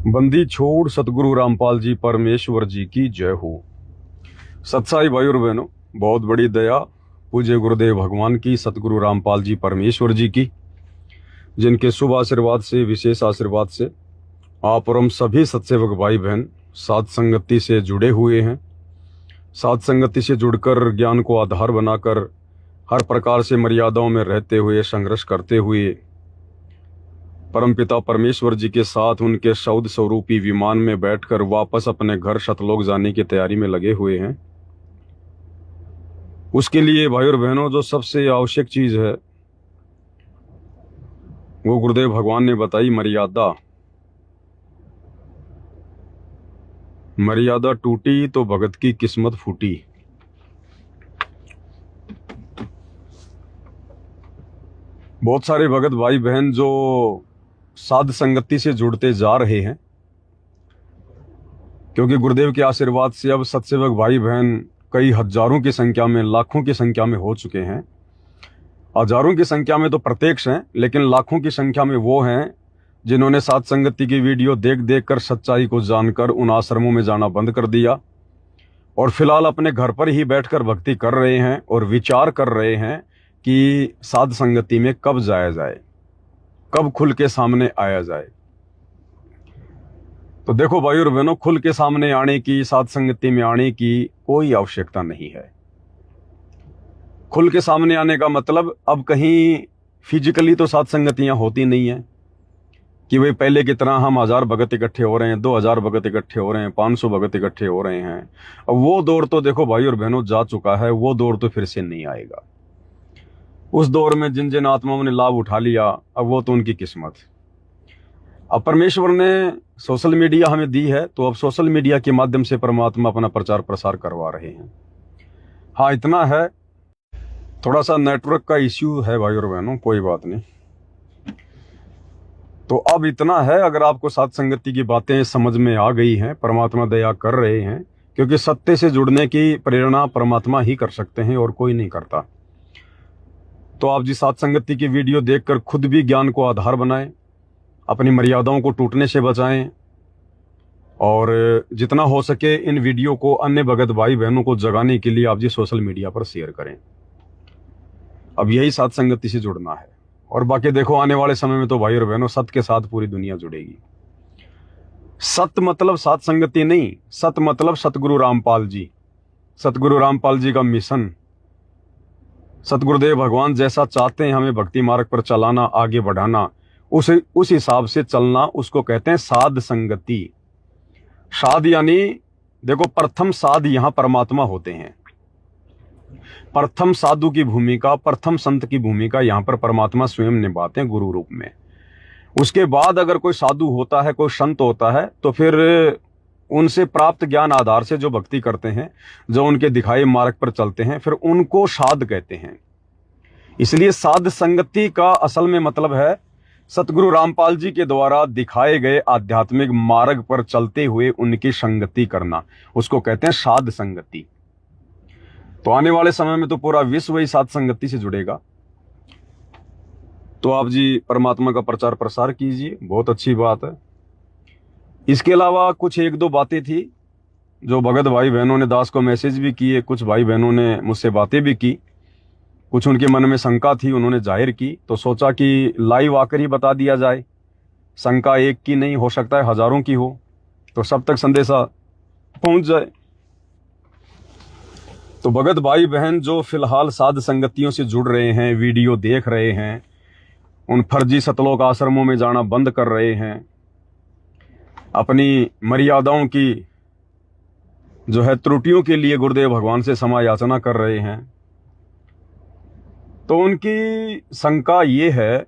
बंदी छोड़ सतगुरु रामपाल जी परमेश्वर जी की जय हो। सत्साई भाई और बहनों, बहुत बड़ी दया पूज्य गुरुदेव भगवान की, सतगुरु रामपाल जी परमेश्वर जी की, जिनके शुभ आशीर्वाद से, विशेष आशीर्वाद से आप और हम सभी सत्सेवक भाई बहन साध संगति से जुड़े हुए हैं। साध संगति से जुड़कर ज्ञान को आधार बनाकर हर प्रकार से मर्यादाओं में रहते हुए, संघर्ष करते हुए परमपिता परमेश्वर जी के साथ उनके शौद स्वरूपी विमान में बैठकर वापस अपने घर शतलोक जाने की तैयारी में लगे हुए हैं। उसके लिए भाई और बहनों, जो सबसे आवश्यक चीज है वो गुरुदेव भगवान ने बताई, मर्यादा। मर्यादा टूटी तो भगत की किस्मत फूटी। बहुत सारे भगत भाई बहन जो साध संगति से जुड़ते जा रहे हैं, क्योंकि गुरुदेव के आशीर्वाद से अब सत्सेवक भाई बहन कई हजारों की संख्या में, लाखों की संख्या में हो चुके हैं। हजारों की संख्या में तो प्रत्यक्ष हैं, लेकिन लाखों की संख्या में वो हैं जिन्होंने साध संगति की वीडियो देख देख कर सच्चाई को जानकर उन आश्रमों में जाना बंद कर दिया और फिलहाल अपने घर पर ही बैठकर भक्ति कर रहे हैं और विचार कर रहे हैं कि साध संगति में कब जाया जाए, कब खुल के सामने आया जाए। तो देखो भाई और बहनों, खुल के सामने आने की, साध संगति में आने की कोई आवश्यकता नहीं है। खुल के सामने आने का मतलब अब कहीं फिजिकली तो साध संगतियां होती नहीं है कि भाई पहले की तरह हम 1000 भगत इकट्ठे हो रहे हैं, 2000 भगत इकट्ठे हो रहे हैं, 500 भगत इकट्ठे हो रहे हैं। अब वो दौर तो देखो भाई और बहनों जा चुका है, वो दौर तो फिर से नहीं आएगा। उस दौर में जिन जिन आत्माओं ने लाभ उठा लिया, अब वो तो उनकी किस्मत। अब परमेश्वर ने सोशल मीडिया हमें दी है, तो अब सोशल मीडिया के माध्यम से परमात्मा अपना प्रचार प्रसार करवा रहे हैं। हाँ, इतना है, थोड़ा सा नेटवर्क का इश्यू है भाई और बहनों, कोई बात नहीं। तो अब इतना है, अगर आपको साध संगति की बातें समझ में आ गई हैं, परमात्मा दया कर रहे हैं, क्योंकि सत्य से जुड़ने की प्रेरणा परमात्मा ही कर सकते हैं और कोई नहीं करता। तो आप जी साध संगति की वीडियो देखकर खुद भी ज्ञान को आधार बनाएं, अपनी मर्यादाओं को टूटने से बचाएं और जितना हो सके इन वीडियो को अन्य भगत भाई बहनों को जगाने के लिए आप जी सोशल मीडिया पर शेयर करें। अब यही साध संगति से जुड़ना है। और बाकी देखो, आने वाले समय में तो भाई और बहनों सत्य के साथ पूरी दुनिया जुड़ेगी। सत्य मतलब साध संगति नहीं, सत्य मतलब सतगुरु रामपाल जी, सतगुरु रामपाल जी का मिशन। सतगुरुदेव भगवान जैसा चाहते हैं हमें भक्ति मार्ग पर चलाना, आगे बढ़ाना, उस हिसाब से चलना, उसको कहते हैं साध संगति। साध यानी देखो, प्रथम साध यहां परमात्मा होते हैं। प्रथम साधु की भूमिका, प्रथम संत की भूमिका यहां पर परमात्मा स्वयं निभाते हैं गुरु रूप में। उसके बाद अगर कोई साधु होता है, कोई संत होता है, तो फिर उनसे प्राप्त ज्ञान आधार से जो भक्ति करते हैं, जो उनके दिखाए मार्ग पर चलते हैं, फिर उनको साध कहते हैं। इसलिए साध संगति का असल में मतलब है सतगुरु रामपाल जी के द्वारा दिखाए गए आध्यात्मिक मार्ग पर चलते हुए उनकी संगति करना, उसको कहते हैं साध संगति। तो आने वाले समय में तो पूरा विश्व ही साध संगति से जुड़ेगा। तो आप जी परमात्मा का प्रचार प्रसार कीजिए, बहुत अच्छी बात है। इसके अलावा कुछ एक दो बातें थी जो भगत भाई बहनों ने दास को मैसेज भी किए, कुछ भाई बहनों ने मुझसे बातें भी की, कुछ उनके मन में शंका थी, उन्होंने जाहिर की, तो सोचा कि लाइव आकर ही बता दिया जाए। शंका एक की नहीं, हो सकता है हजारों की हो, तो सब तक संदेशा पहुंच जाए। तो भगत भाई बहन जो फिलहाल साध संगतियों से जुड़ रहे हैं, वीडियो देख रहे हैं, उन फर्जी सतलोक आश्रमों में जाना बंद कर रहे हैं, अपनी मर्यादाओं की जो है त्रुटियों के लिए गुरुदेव भगवान से क्षमा याचना कर रहे हैं, तो उनकी शंका ये है,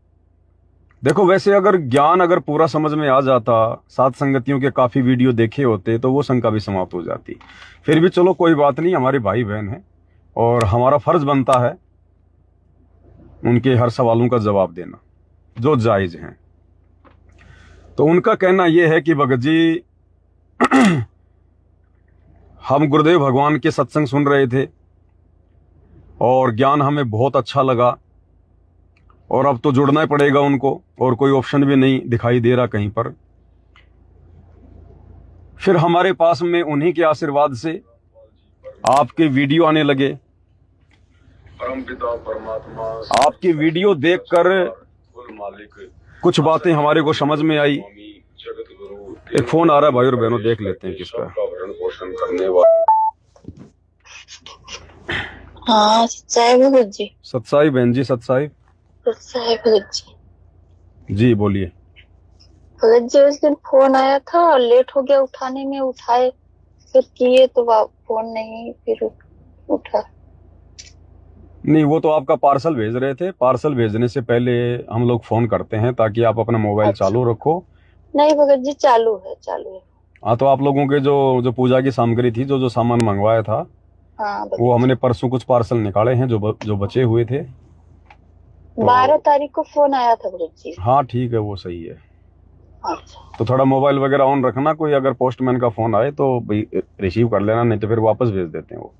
देखो वैसे अगर ज्ञान अगर पूरा समझ में आ जाता, साध संगतियों के काफी वीडियो देखे होते, तो वो शंका भी समाप्त हो जाती। फिर भी चलो कोई बात नहीं, हमारे भाई बहन हैं और हमारा फर्ज बनता है उनके हर सवालों का जवाब देना जो जायज हैं। तो उनका कहना यह है कि भगत जी हम गुरुदेव भगवान के सत्संग सुन रहे थे और ज्ञान हमें बहुत अच्छा लगा और अब तो जुड़ना ही पड़ेगा उनको, और कोई ऑप्शन भी नहीं दिखाई दे रहा कहीं पर। फिर हमारे पास में उन्हीं के आशीर्वाद से आपके वीडियो आने लगे। परमपिता परमात्मा आपकी वीडियो देखकर मालिक कुछ बातें हमारे को समझ में आई। एक फोन आ रहा है भाई और बहनों, देख लेते हैं किसका। भरण पोषण करने वाले। हाँ, सच्चाई भगत जी। सत्साई बहन जी, सत्साई। सच्चाई भगत जी। जी बोलिए। भगत जी, उस दिन फोन आया था और लेट हो गया उठाने में, उठाए फिर किए तो फोन नहीं फिर उठा। नहीं, वो तो आपका पार्सल भेज रहे थे। पार्सल भेजने से पहले हम लोग फोन करते हैं ताकि आप अपना मोबाइल चालू रखो। नहीं भगत जी, चालू है, चालू है। हाँ, तो आप लोगों के जो पूजा की सामग्री थी, जो सामान मंगवाया था, हाँ, वो हमने परसों कुछ पार्सल निकाले हैं जो बचे हुए थे। 12 तारीख को फोन आया था भगत जी। हाँ ठीक है, वो सही है। अच्छा। तो थोड़ा मोबाइल वगैरह ऑन रखना, कोई अगर पोस्टमैन का फोन आए तो रिसीव कर लेना, नहीं तो फिर वापस भेज देते हैं वो।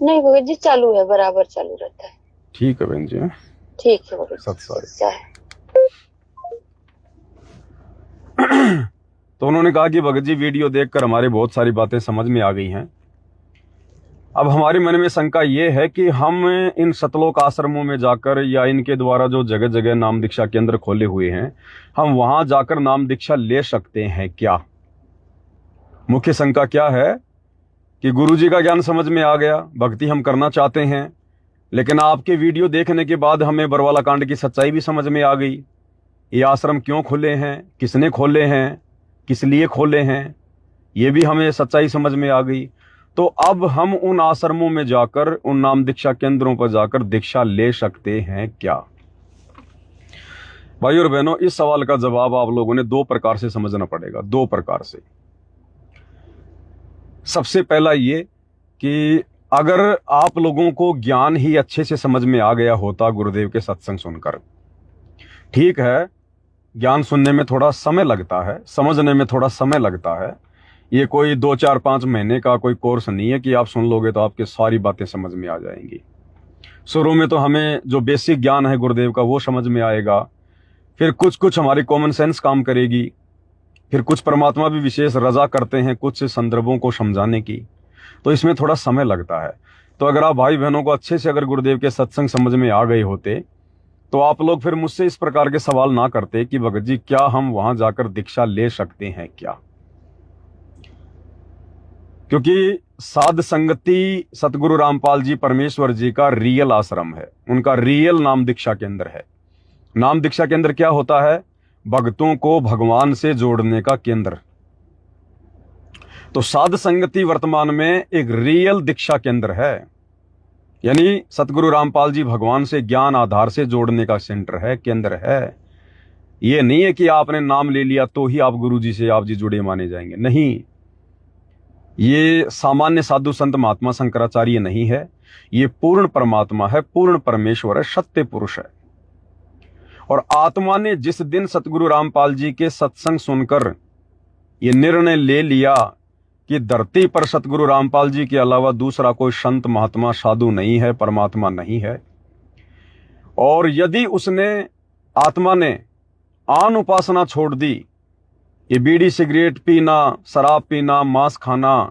नहीं भगत जी, चालू है, बराबर चालू रहता है। ठीक है बहन जी। ठीक है भगत जी। तो उन्होंने कहा कि भगत जी, वीडियो देखकर हमारी बहुत सारी बातें समझ में आ गई हैं। अब हमारे मन में शंका ये है कि हम इन सतलोक आश्रमों में जाकर या इनके द्वारा जो जगह जगह नाम दीक्षा केंद्र खोले हुए हैं, हम वहां जाकर नाम दीक्षा ले सकते हैं क्या? मुख्य शंका क्या है कि गुरुजी का ज्ञान समझ में आ गया, भक्ति हम करना चाहते हैं, लेकिन आपके वीडियो देखने के बाद हमें बरवाला कांड की सच्चाई भी समझ में आ गई। ये आश्रम क्यों खोले हैं, किसने खोले हैं, किस लिए खोले हैं, ये भी हमें सच्चाई समझ में आ गई। तो अब हम उन आश्रमों में जाकर, उन नाम दीक्षा केंद्रों पर जाकर दीक्षा ले सकते हैं क्या? भाई और बहनों, इस सवाल का जवाब आप लोगों ने दो प्रकार से समझना पड़ेगा, दो प्रकार से। सबसे पहला ये कि अगर आप लोगों को ज्ञान ही अच्छे से समझ में आ गया होता गुरुदेव के सत्संग सुनकर, ठीक है, ज्ञान सुनने में थोड़ा समय लगता है, समझने में थोड़ा समय लगता है, ये कोई 2 4 5 महीने का कोई कोर्स नहीं है कि आप सुन लोगे तो आपकी सारी बातें समझ में आ जाएंगी। शुरू में तो हमें जो बेसिक ज्ञान है गुरुदेव का वो समझ में आएगा, फिर कुछ कुछ हमारी कॉमन सेंस काम करेगी, फिर कुछ परमात्मा भी विशेष रजा करते हैं कुछ संदर्भों को समझाने की, तो इसमें थोड़ा समय लगता है। तो अगर आप भाई बहनों को अच्छे से अगर गुरुदेव के सत्संग समझ में आ गए होते तो आप लोग फिर मुझसे इस प्रकार के सवाल ना करते कि भगत जी, क्या हम वहां जाकर दीक्षा ले सकते हैं क्या? क्योंकि साध संगति सतगुरु रामपाल जी परमेश्वर जी का रियल आश्रम है, उनका रियल नाम दीक्षा केंद्र है। नाम दीक्षा केंद्र क्या होता है? भक्तों को भगवान से जोड़ने का केंद्र। तो साध संगति वर्तमान में एक रियल दीक्षा केंद्र है, यानी सतगुरु रामपाल जी भगवान से ज्ञान आधार से जोड़ने का सेंटर है, केंद्र है। ये नहीं है कि आपने नाम ले लिया तो ही आप गुरु जी से आप जी जुड़े माने जाएंगे, नहीं। ये सामान्य साधु संत महात्मा शंकराचार्य नहीं है, ये पूर्ण परमात्मा है, पूर्ण परमेश्वर है, सत्य पुरुष है। और आत्मा ने जिस दिन सतगुरु रामपाल जी के सत्संग सुनकर ये निर्णय ले लिया कि धरती पर सतगुरु रामपाल जी के अलावा दूसरा कोई संत महात्मा साधु नहीं है, परमात्मा नहीं है, और यदि उसने, आत्मा ने आन उपासना छोड़ दी, ये बीड़ी सिगरेट पीना, शराब पीना, मांस खाना,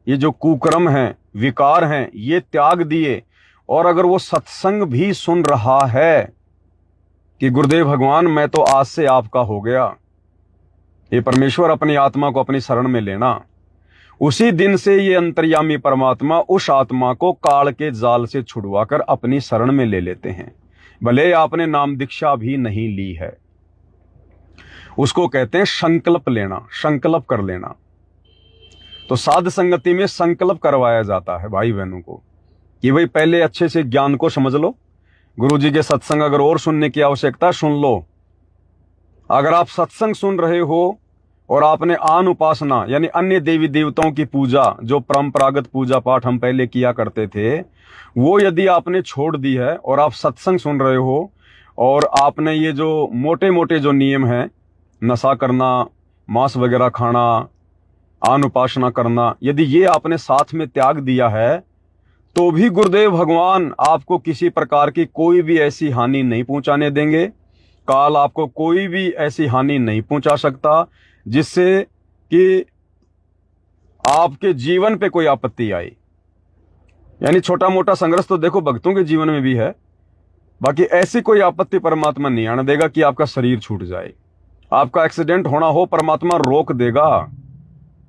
ये जो कुकर्म हैं, विकार हैं, ये त्याग दिए, और अगर वो सत्संग भी सुन रहा है कि गुरुदेव भगवान मैं तो आज से आपका हो गया, ये परमेश्वर अपनी आत्मा को अपनी शरण में लेना, उसी दिन से ये अंतर्यामी परमात्मा उस आत्मा को काल के जाल से छुड़वाकर अपनी शरण में ले लेते हैं, भले आपने नाम दीक्षा भी नहीं ली है। उसको कहते हैं संकल्प लेना, संकल्प कर लेना। तो साध संगति में संकल्प करवाया जाता है भाई बहनों को कि भाई पहले अच्छे से ज्ञान को समझ लो, गुरु जी के सत्संग अगर और सुनने की आवश्यकता सुन लो। अगर आप सत्संग सुन रहे हो और आपने आन उपासना यानी अन्य देवी देवताओं की पूजा, जो परंपरागत पूजा पाठ हम पहले किया करते थे, वो यदि आपने छोड़ दी है और आप सत्संग सुन रहे हो, और आपने ये जो मोटे मोटे जो नियम हैं, नशा करना, मांस वगैरह खाना, आन उपासना करना, यदि ये आपने साथ में त्याग दिया है, तो भी गुरुदेव भगवान आपको किसी प्रकार की कोई भी ऐसी हानि नहीं पहुंचाने देंगे। काल आपको कोई भी ऐसी हानि नहीं पहुंचा सकता जिससे कि आपके जीवन पे कोई आपत्ति आई, यानी छोटा मोटा संघर्ष तो देखो भक्तों के जीवन में भी है, बाकी ऐसी कोई आपत्ति परमात्मा नहीं आने देगा कि आपका शरीर छूट जाए। आपका एक्सीडेंट होना हो, परमात्मा रोक देगा।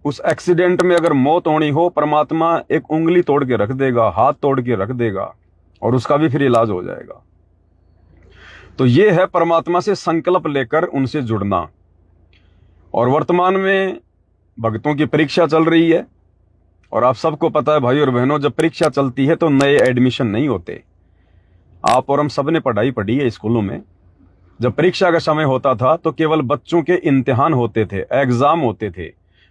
उस एक्सीडेंट में अगर मौत होनी हो, परमात्मा एक उंगली तोड़ के रख देगा, हाथ तोड़ के रख देगा, और उसका भी फिर इलाज हो जाएगा। तो ये है परमात्मा से संकल्प लेकर उनसे जुड़ना। और वर्तमान में भक्तों की परीक्षा चल रही है, और आप सबको पता है भाई और बहनों, जब परीक्षा चलती है तो नए एडमिशन नहीं होते। आप और हम सब ने पढ़ाई पढ़ी है स्कूलों में। जब परीक्षा का समय होता था तो केवल बच्चों के इम्तिहान होते थे, एग्जाम होते थे।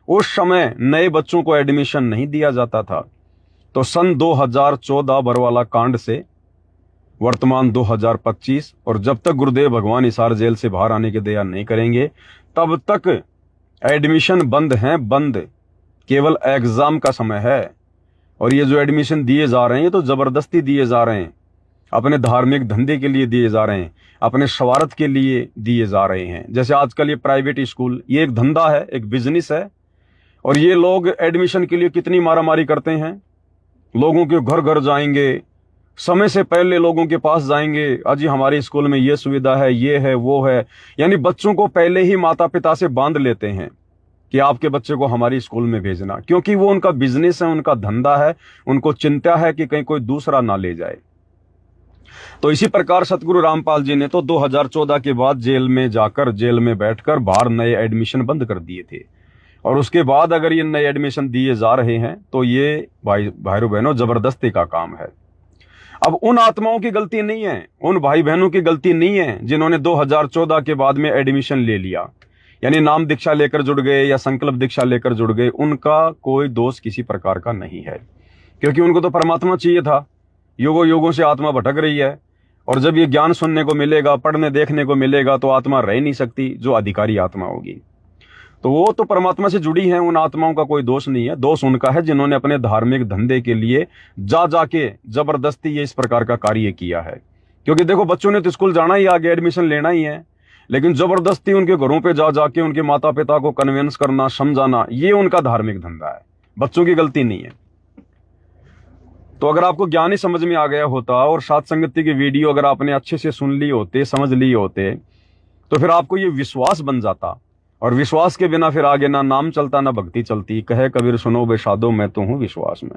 उस समय नए बच्चों को एडमिशन नहीं दिया जाता था। तो सन 2014 बरवाला कांड से वर्तमान 2025, और जब तक गुरुदेव भगवान हिसार जेल से बाहर आने की दया नहीं करेंगे तब तक एडमिशन बंद हैं, बंद। केवल एग्जाम का समय है। और ये जो एडमिशन दिए जा रहे हैं, ये तो जबरदस्ती दिए जा रहे हैं, अपने धार्मिक धंधे के लिए दिए जा रहे हैं, अपने स्वार्थ के लिए दिए जा रहे हैं। जैसे आजकल ये प्राइवेट स्कूल, ये एक धंधा है, एक बिजनेस है। और ये लोग एडमिशन के लिए कितनी मारामारी करते हैं। लोगों के घर घर जाएंगे, समय से पहले लोगों के पास जाएंगे, अजी हमारे स्कूल में ये सुविधा है, ये है, वो है। यानी बच्चों को पहले ही माता पिता से बांध लेते हैं कि आपके बच्चे को हमारी स्कूल में भेजना, क्योंकि वो उनका बिजनेस है, उनका धंधा है। उनको चिंता है कि कहीं कोई दूसरा ना ले जाए। तो इसी प्रकार सतगुरु रामपाल जी ने तो 2014 के बाद जेल में जाकर, जेल में बैठकर बाहर नए एडमिशन बंद कर दिए थे। और उसके बाद अगर ये नए एडमिशन दिए जा रहे हैं तो ये भाइयों बहनों जबरदस्ती का काम है। अब उन आत्माओं की गलती नहीं है, उन भाई बहनों की गलती नहीं है जिन्होंने 2014 के बाद में एडमिशन ले लिया, यानी नाम दीक्षा लेकर जुड़ गए या संकल्प दीक्षा लेकर जुड़ गए। उनका कोई दोष किसी प्रकार का नहीं है, क्योंकि उनको तो परमात्मा चाहिए था। युगों युगों से आत्मा भटक रही है, और जब ये ज्ञान सुनने को मिलेगा, पढ़ने देखने को मिलेगा, तो आत्मा रह नहीं सकती जो अधिकारी आत्मा होगी। तो वो तो परमात्मा से जुड़ी है, उन आत्माओं का कोई दोष नहीं है। दोष उनका है जिन्होंने अपने धार्मिक धंधे के लिए जाके जबरदस्ती ये इस प्रकार का कार्य किया है। क्योंकि देखो बच्चों ने तो स्कूल जाना ही, आगे एडमिशन लेना ही है, लेकिन जबरदस्ती उनके घरों पे जाके उनके माता पिता को कन्विंस करना, समझाना, ये उनका धार्मिक धंधा है। बच्चों की गलती नहीं है। तो अगर आपको ज्ञान ही समझ में आ गया होता और साथ संगति की वीडियो अगर आपने अच्छे से सुन ली होते, समझ ली होते, तो फिर आपको ये विश्वास बन जाता। और विश्वास के बिना फिर आगे ना नाम चलता ना भक्ति चलती। कहे कबीर सुनो बेशादो मैं तो हूं विश्वास में।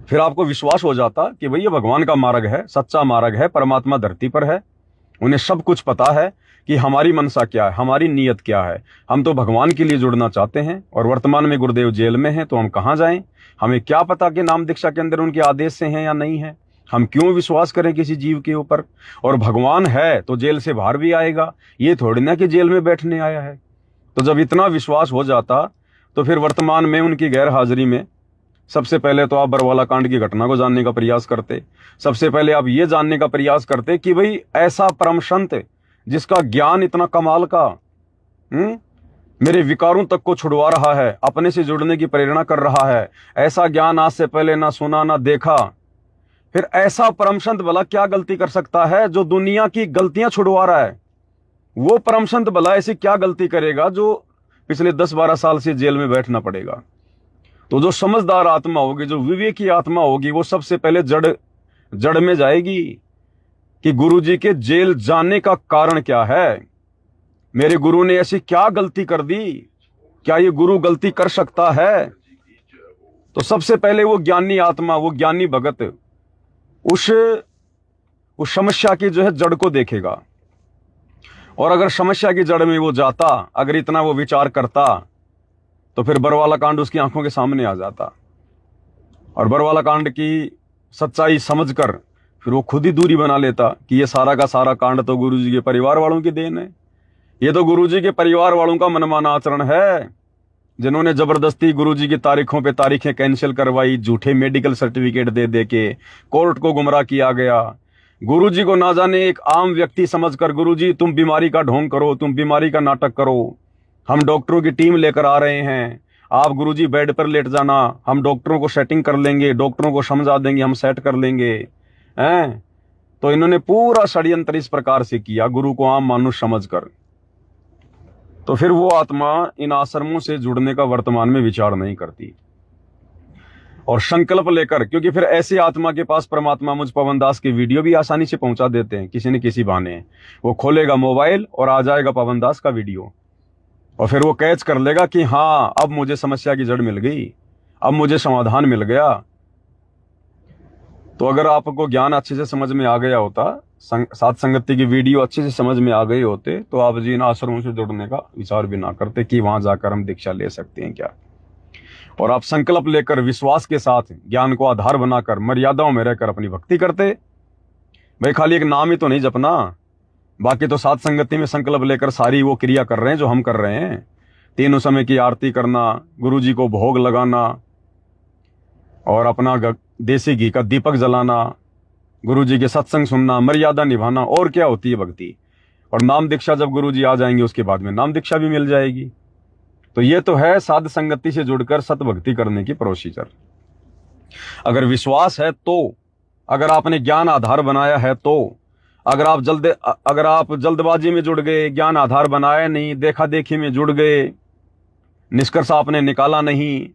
फिर आपको विश्वास हो जाता कि भाई ये भगवान का मार्ग है, सच्चा मार्ग है, परमात्मा धरती पर है, उन्हें सब कुछ पता है कि हमारी मनसा क्या है, हमारी नीयत क्या है। हम तो भगवान के लिए जुड़ना चाहते हैं, और वर्तमान में गुरुदेव जेल में हैं, तो हम कहाँ जाएं? हमें क्या पता कि नाम दीक्षा के अंदर उनके आदेश से हैं या नहीं है। हम क्यों विश्वास करें किसी जीव के ऊपर? और भगवान है तो जेल से बाहर भी आएगा, ये थोड़ी ना कि जेल में बैठने आया है। तो जब इतना विश्वास हो जाता तो फिर वर्तमान में उनकी गैर हाजिरी में सबसे पहले तो आप बरवाला कांड की घटना को जानने का प्रयास करते। सबसे पहले आप ये जानने का प्रयास करते कि भाई ऐसा परम संत जिसका ज्ञान इतना कमाल का, मेरे विकारों तक को छुड़वा रहा है, अपने से जुड़ने की प्रेरणा कर रहा है, ऐसा ज्ञान आज से पहले ना सुना ना देखा। फिर ऐसा परम संत भला क्या गलती कर सकता है जो दुनिया की गलतियां छुड़वा रहा है? वो परम संत भला ऐसी क्या गलती करेगा जो पिछले 10-12 साल से जेल में बैठना पड़ेगा? तो जो समझदार आत्मा होगी, जो विवेकी आत्मा होगी, वो सबसे पहले जड़ में जाएगी कि गुरुजी के जेल जाने का कारण क्या है। मेरे गुरु ने ऐसी क्या गलती कर दी? क्या ये गुरु गलती कर सकता है? तो सबसे पहले वो ज्ञानी आत्मा, वो ज्ञानी भगत उस समस्या की जो है जड़ को देखेगा। और अगर समस्या की जड़ में वो जाता, अगर इतना वो विचार करता, तो फिर बरवाला कांड उसकी आंखों के सामने आ जाता। और बरवाला कांड की सच्चाई समझकर फिर वो खुद ही दूरी बना लेता कि ये सारा का सारा कांड तो गुरुजी के परिवार वालों की देन है। ये तो गुरुजी के परिवार वालों का मनमाना आचरण है, जिन्होंने जबरदस्ती गुरुजी की तारीखों पे तारीखें कैंसिल करवाई, झूठे मेडिकल सर्टिफिकेट दे के कोर्ट को गुमराह किया गया। गुरुजी को ना जाने एक आम व्यक्ति समझकर, गुरुजी तुम बीमारी का ढोंग करो, तुम बीमारी का नाटक करो, हम डॉक्टरों की टीम लेकर आ रहे हैं, आप गुरुजी बेड पर लेट जाना, हम डॉक्टरों को सेटिंग कर लेंगे, डॉक्टरों को समझा देंगे, हम सेट कर लेंगे हैं। तो इन्होंने पूरा षड्यंत्र इस प्रकार से किया, गुरु को आम मानुष समझकर। तो फिर वो आत्मा इन आश्रमों से जुड़ने का वर्तमान में विचार नहीं करती और संकल्प लेकर, क्योंकि फिर ऐसी आत्मा के पास परमात्मा मुझ पवन दास की वीडियो भी आसानी से पहुंचा देते हैं, किसी न किसी बहाने वो खोलेगा मोबाइल और आ जाएगा पवन दास का वीडियो, और फिर वो कैच कर लेगा कि हाँ अब मुझे समस्या की जड़ मिल गई, अब मुझे समाधान मिल गया। तो अगर आपको ज्ञान अच्छे से समझ में आ गया होता, सात संगति की वीडियो अच्छे से समझ में आ गई होते, तो आप जी इन आश्रमों से जुड़ने का विचार भी ना करते कि वहां जाकर हम दीक्षा ले सकते हैं क्या। और आप संकल्प लेकर विश्वास के साथ ज्ञान को आधार बनाकर मर्यादाओं में रहकर अपनी भक्ति करते। भाई खाली एक नाम ही तो नहीं जपना, बाकी तो सात संगति में संकल्प लेकर सारी वो क्रिया कर रहे हैं जो हम कर रहे हैं। तीनों समय की आरती करना, गुरु जी को भोग लगाना और अपना देसी घी का दीपक जलाना, गुरु जी के सत्संग सुनना, मर्यादा निभाना, और क्या होती है भक्ति। और नाम दीक्षा जब गुरु जी आ जाएंगे उसके बाद में नाम दीक्षा भी मिल जाएगी। तो ये तो है साध संगति से जुड़कर सत भक्ति करने की प्रोसीजर। अगर विश्वास है तो, अगर आपने ज्ञान आधार बनाया है तो, अगर आप जल्दबाजी में जुड़ गए, ज्ञान आधार बनाया नहीं, देखा देखी में जुड़ गए, निष्कर्ष आपने निकाला नहीं,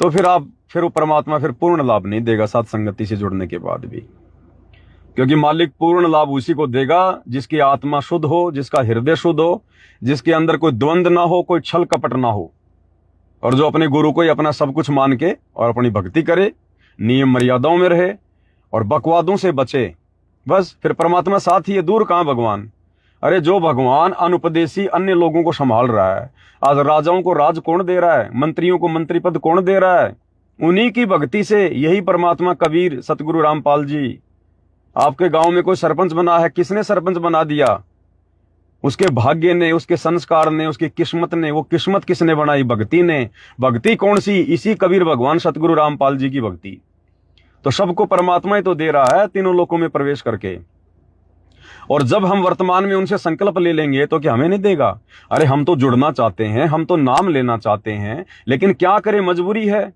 तो फिर वो परमात्मा फिर पूर्ण लाभ नहीं देगा साथ संगति से जुड़ने के बाद भी। क्योंकि मालिक पूर्ण लाभ उसी को देगा जिसकी आत्मा शुद्ध हो, जिसका हृदय शुद्ध हो, जिसके अंदर कोई द्वंद्व ना हो, कोई छल कपट ना हो, और जो अपने गुरु को ही अपना सब कुछ मान के और अपनी भक्ति करे, नियम मर्यादाओं में रहे और बकवादों से बचे। बस फिर परमात्मा साथ ही है, दूर कहां भगवान। अरे जो भगवान अनुपदेशी अन्य लोगों को संभाल रहा है, आज राजाओं को राज कौन दे रहा है, मंत्रियों को मंत्री पद कौन दे रहा है, उन्हीं की भक्ति से। यही परमात्मा कबीर सतगुरु रामपाल जी, आपके गांव में कोई सरपंच बना है, किसने सरपंच बना दिया? उसके भाग्य ने, उसके संस्कार ने, उसकी किस्मत ने। वो किस्मत किसने बनाई? भक्ति ने। भक्ति कौन सी? इसी कबीर भगवान सतगुरु रामपाल जी की भक्ति। तो सबको परमात्मा ही तो दे रहा है तीनों लोकों में प्रवेश करके। और जब हम वर्तमान में उनसे संकल्प ले लेंगे तो क्या हमें नहीं देगा? अरे हम तो जुड़ना चाहते हैं, हम तो नाम लेना चाहते हैं, लेकिन क्या करें, मजबूरी है।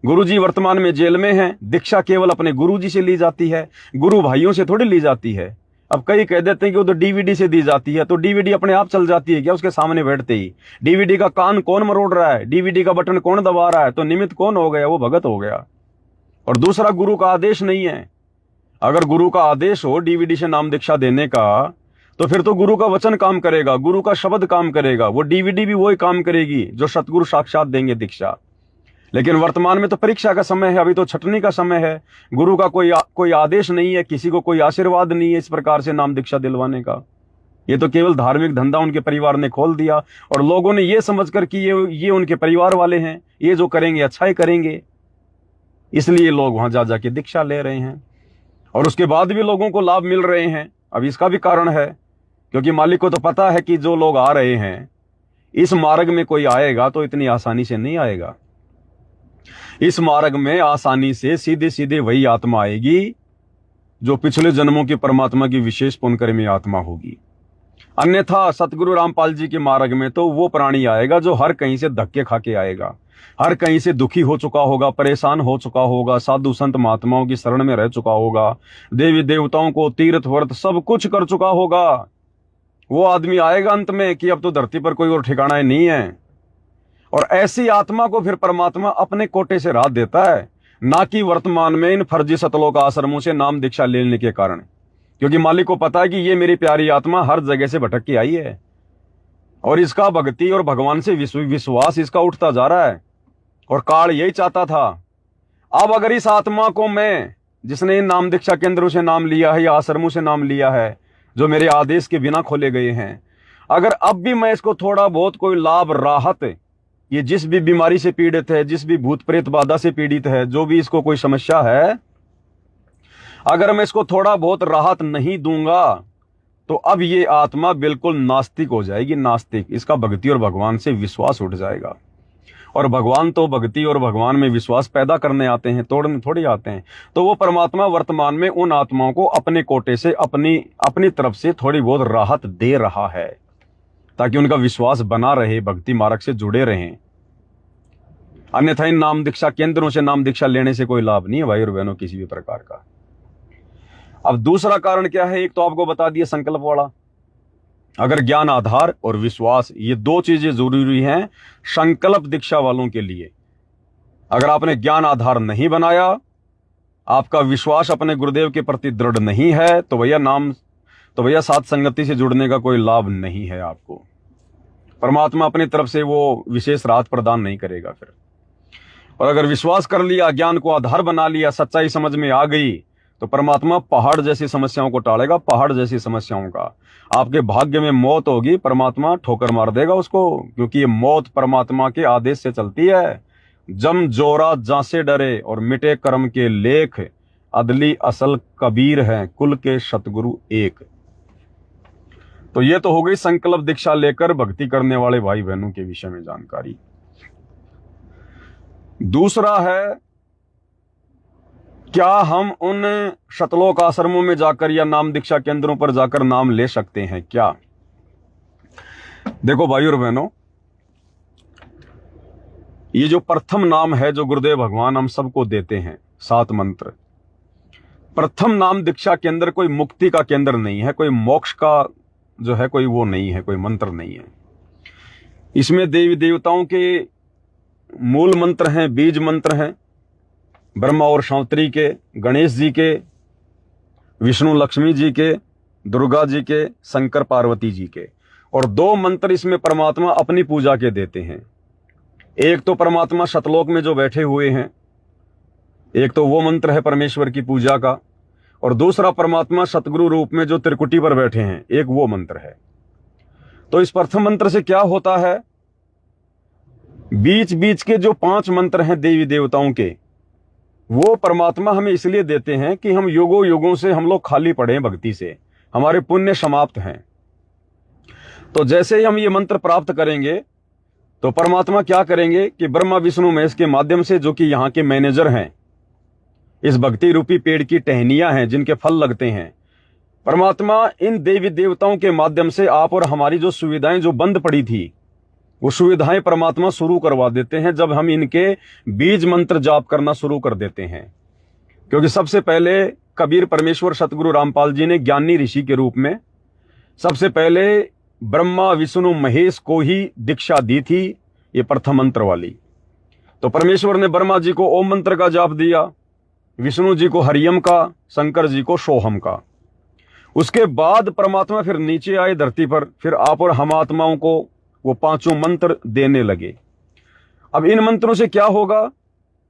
गुरुजी वर्तमान में जेल में हैं, दीक्षा केवल अपने गुरुजी से ली जाती है, गुरु भाइयों से थोड़ी ली जाती है। अब कई कह देते हैं कि वो तो डीवीडी से दी जाती है, तो डीवीडी अपने आप चल जाती है क्या उसके सामने बैठते ही? डीवीडी का कान कौन मरोड़ रहा है? डीवीडी का बटन कौन दबा रहा है? तो निमित्त कौन हो गया? वो भगत हो गया। और दूसरा, गुरु का आदेश नहीं है। अगर गुरु का आदेश हो डीवीडी से नाम दीक्षा देने का, तो फिर तो गुरु का वचन काम करेगा, गुरु का शब्द काम करेगा, वो डीवीडी भी वही काम करेगी जो सतगुरु साक्षात देंगे दीक्षा। लेकिन वर्तमान में तो परीक्षा का समय है, अभी तो छटनी का समय है। गुरु का कोई आदेश नहीं है, किसी को कोई आशीर्वाद नहीं है इस प्रकार से नाम दीक्षा दिलवाने का। ये तो केवल धार्मिक धंधा उनके परिवार ने खोल दिया, और लोगों ने ये समझकर कि ये उनके परिवार वाले हैं, ये जो करेंगे अच्छा ही करेंगे, इसलिए लोग वहां जा जाके दीक्षा ले रहे हैं। और उसके बाद भी लोगों को लाभ मिल रहे हैं। अब इसका भी कारण है, क्योंकि मालिक को तो पता है कि जो लोग आ रहे हैं इस मार्ग में कोई आएगा तो इतनी आसानी से नहीं आएगा। इस मार्ग में आसानी से सीधे सीधे वही आत्मा आएगी जो पिछले जन्मों की परमात्मा की विशेष पुण्यकर्मी आत्मा होगी। अन्यथा सतगुरु रामपाल जी के मार्ग में तो वो प्राणी आएगा जो हर कहीं से धक्के खा के आएगा, हर कहीं से दुखी हो चुका होगा, परेशान हो चुका होगा, साधु संत महात्माओं की शरण में रह चुका होगा, देवी देवताओं को तीर्थ व्रत सब कुछ कर चुका होगा। वो आदमी आएगा अंत में कि अब तो धरती पर कोई और ठिकाना ही नहीं है। और ऐसी आत्मा को फिर परमात्मा अपने कोटे से राहत देता है, ना कि वर्तमान में इन फर्जी सतलोक आश्रमों से नाम दीक्षा लेने के कारण। क्योंकि मालिक को पता है कि ये मेरी प्यारी आत्मा हर जगह से भटक के आई है और इसका भक्ति और भगवान से विश्वास इसका उठता जा रहा है। और काल यही चाहता था। अब अगर इस आत्मा को मैं, जिसने इन नाम दीक्षा केंद्रों से नाम लिया है या आश्रमों से नाम लिया है, जो मेरे आदेश के बिना खोले गए हैं, अगर अब भी मैं इसको थोड़ा बहुत कोई लाभ, राहत, ये जिस भी बीमारी से पीड़ित है, जिस भी भूत प्रेत बाधा से पीड़ित है, जो भी इसको कोई समस्या है, अगर मैं इसको थोड़ा बहुत राहत नहीं दूंगा तो अब ये आत्मा बिल्कुल नास्तिक हो जाएगी। नास्तिक, इसका भक्ति और भगवान से विश्वास उठ जाएगा। और भगवान तो भक्ति और भगवान में विश्वास पैदा करने आते हैं, तोड़ने थोड़ी आते हैं। तो वो परमात्मा वर्तमान में उन आत्माओं को अपने कोटे से, अपनी तरफ से थोड़ी बहुत राहत दे रहा है, ताकि उनका विश्वास बना रहे, भक्ति मार्ग से जुड़े रहें। अन्यथा इन नाम दीक्षा केंद्रों से नाम दीक्षा लेने से कोई लाभ नहीं है भाई और बहनों, किसी भी प्रकार का। अब दूसरा कारण क्या है? एक तो आपको बता दिया संकल्प वाला। अगर ज्ञान आधार और विश्वास, ये दो चीजें जरूरी हैं संकल्प दीक्षा वालों के लिए। अगर आपने ज्ञान आधार नहीं बनाया, आपका विश्वास अपने गुरुदेव के प्रति दृढ़ नहीं है, तो भैया साथ संगति से जुड़ने का कोई लाभ नहीं है आपको। परमात्मा अपनी तरफ से वो विशेष राहत प्रदान नहीं करेगा फिर। और अगर विश्वास कर लिया, ज्ञान को आधार बना लिया, सच्चाई समझ में आ गई, तो परमात्मा पहाड़ जैसी समस्याओं को टालेगा। पहाड़ जैसी समस्याओं का आपके भाग्य में मौत होगी, परमात्मा ठोकर मार देगा उसको, क्योंकि ये मौत परमात्मा के आदेश से चलती है। जम जोरा जासे डरे और मिटे कर्म के लेख, अदली असल कबीर हैं कुल के सतगुरु एक। तो ये तो हो गई संकल्प दीक्षा लेकर भक्ति करने वाले भाई बहनों के विषय में जानकारी। दूसरा है, क्या हम उन शतलोक आश्रमों में जाकर या नाम दीक्षा केंद्रों पर जाकर नाम ले सकते हैं क्या? देखो भाई और बहनों, ये जो प्रथम नाम है जो गुरुदेव भगवान हम सबको देते हैं, 7 मंत्र, प्रथम नाम दीक्षा केंद्र कोई मुक्ति का केंद्र नहीं है, कोई मोक्ष का जो है कोई वो नहीं है, कोई मंत्र नहीं है। इसमें देवी देवताओं के मूल मंत्र हैं, बीज मंत्र हैं, ब्रह्मा और शांतरी के, गणेश जी के, विष्णु लक्ष्मी जी के, दुर्गा जी के, शंकर पार्वती जी के, और 2 मंत्र इसमें परमात्मा अपनी पूजा के देते हैं। एक तो परमात्मा शतलोक में जो बैठे हुए हैं, एक तो वो मंत्र है परमेश्वर की पूजा का, और दूसरा परमात्मा सतगुरु रूप में जो त्रिकुटी पर बैठे हैं, एक वो मंत्र है। तो इस प्रथम मंत्र से क्या होता है, बीच बीच के जो 5 मंत्र हैं देवी देवताओं के, वो परमात्मा हमें इसलिए देते हैं कि हम युगों युगों से हम लोग खाली पड़े हैं भक्ति से, हमारे पुण्य समाप्त हैं। तो जैसे ही हम ये मंत्र प्राप्त करेंगे तो परमात्मा क्या करेंगे कि ब्रह्मा विष्णु महेश के माध्यम से, जो कि यहाँ के मैनेजर हैं, इस भक्ति रूपी पेड़ की टहनियां हैं जिनके फल लगते हैं, परमात्मा इन देवी देवताओं के माध्यम से आप और हमारी जो सुविधाएं जो बंद पड़ी थी, वो सुविधाएं परमात्मा शुरू करवा देते हैं जब हम इनके बीज मंत्र जाप करना शुरू कर देते हैं। क्योंकि सबसे पहले कबीर परमेश्वर सतगुरु रामपाल जी ने ज्ञानी ऋषि के रूप में सबसे पहले ब्रह्मा विष्णु महेश को ही दीक्षा दी थी, ये प्रथम मंत्र वाली। तो परमेश्वर ने ब्रह्मा जी को ओम मंत्र का जाप दिया, विष्णु जी को हरियम का, शंकर जी को सोहम का। उसके बाद परमात्मा फिर नीचे आए धरती पर, फिर आप और हम आत्माओं को वो 5 मंत्र देने लगे। अब इन मंत्रों से क्या होगा,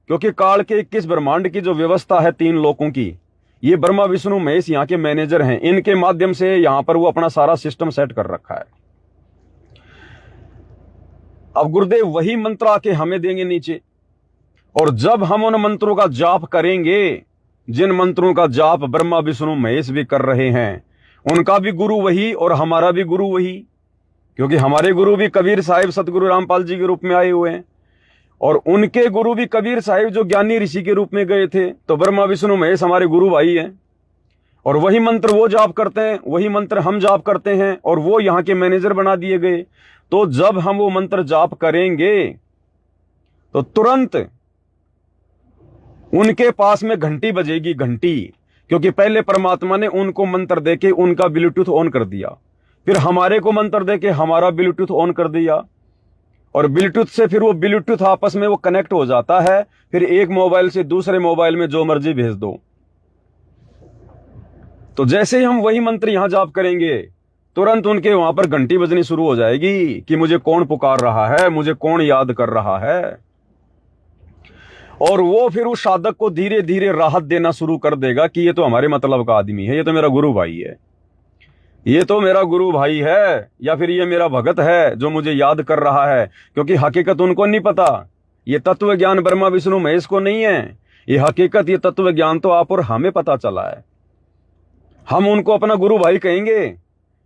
क्योंकि काल के 21 ब्रह्मांड की जो व्यवस्था है 3 लोकों की, ये ब्रह्मा विष्णु महेश यहाँ के मैनेजर हैं, इनके माध्यम से यहाँ पर वो अपना सारा सिस्टम सेट कर रखा है। अब गुरुदेव वही मंत्र आके हमें देंगे नीचे, और जब हम उन मंत्रों का जाप करेंगे, जिन मंत्रों का जाप ब्रह्मा विष्णु महेश भी कर रहे हैं, उनका भी गुरु वही और हमारा भी गुरु वही, क्योंकि हमारे गुरु भी कबीर साहिब सतगुरु रामपाल जी के रूप में आए हुए हैं, और उनके गुरु भी कबीर साहिब जो ज्ञानी ऋषि के रूप में गए थे। तो ब्रह्मा विष्णु महेश हमारे गुरु भाई हैं, और वही मंत्र वो जाप करते हैं, वही मंत्र हम जाप करते हैं, और वो यहाँ के मैनेजर बना दिए गए। तो जब हम वो मंत्र जाप करेंगे तो तुरंत उनके पास में घंटी बजेगी, घंटी, क्योंकि पहले परमात्मा ने उनको मंत्र देके उनका ब्लूटूथ ऑन कर दिया, फिर हमारे को मंत्र देके हमारा ब्लूटूथ ऑन कर दिया, और ब्लूटूथ से फिर वो ब्लूटूथ आपस में वो कनेक्ट हो जाता है। फिर एक मोबाइल से दूसरे मोबाइल में जो मर्जी भेज दो। तो जैसे ही हम वही मंत्र यहां जाप करेंगे, तुरंत उनके वहां पर घंटी बजनी शुरू हो जाएगी कि मुझे कौन पुकार रहा है, मुझे कौन याद कर रहा है, और वो फिर उस साधक को धीरे धीरे राहत देना शुरू कर देगा कि ये तो हमारे मतलब का आदमी है, ये तो मेरा गुरु भाई है, ये तो मेरा गुरु भाई है, या फिर ये मेरा भगत है जो मुझे याद कर रहा है। क्योंकि हकीकत उनको नहीं पता, ये तत्व ज्ञान ब्रह्मा विष्णु महेश को नहीं है, ये हकीकत, ये तत्व ज्ञान तो आप और हमें पता चला है। हम उनको अपना गुरु भाई कहेंगे,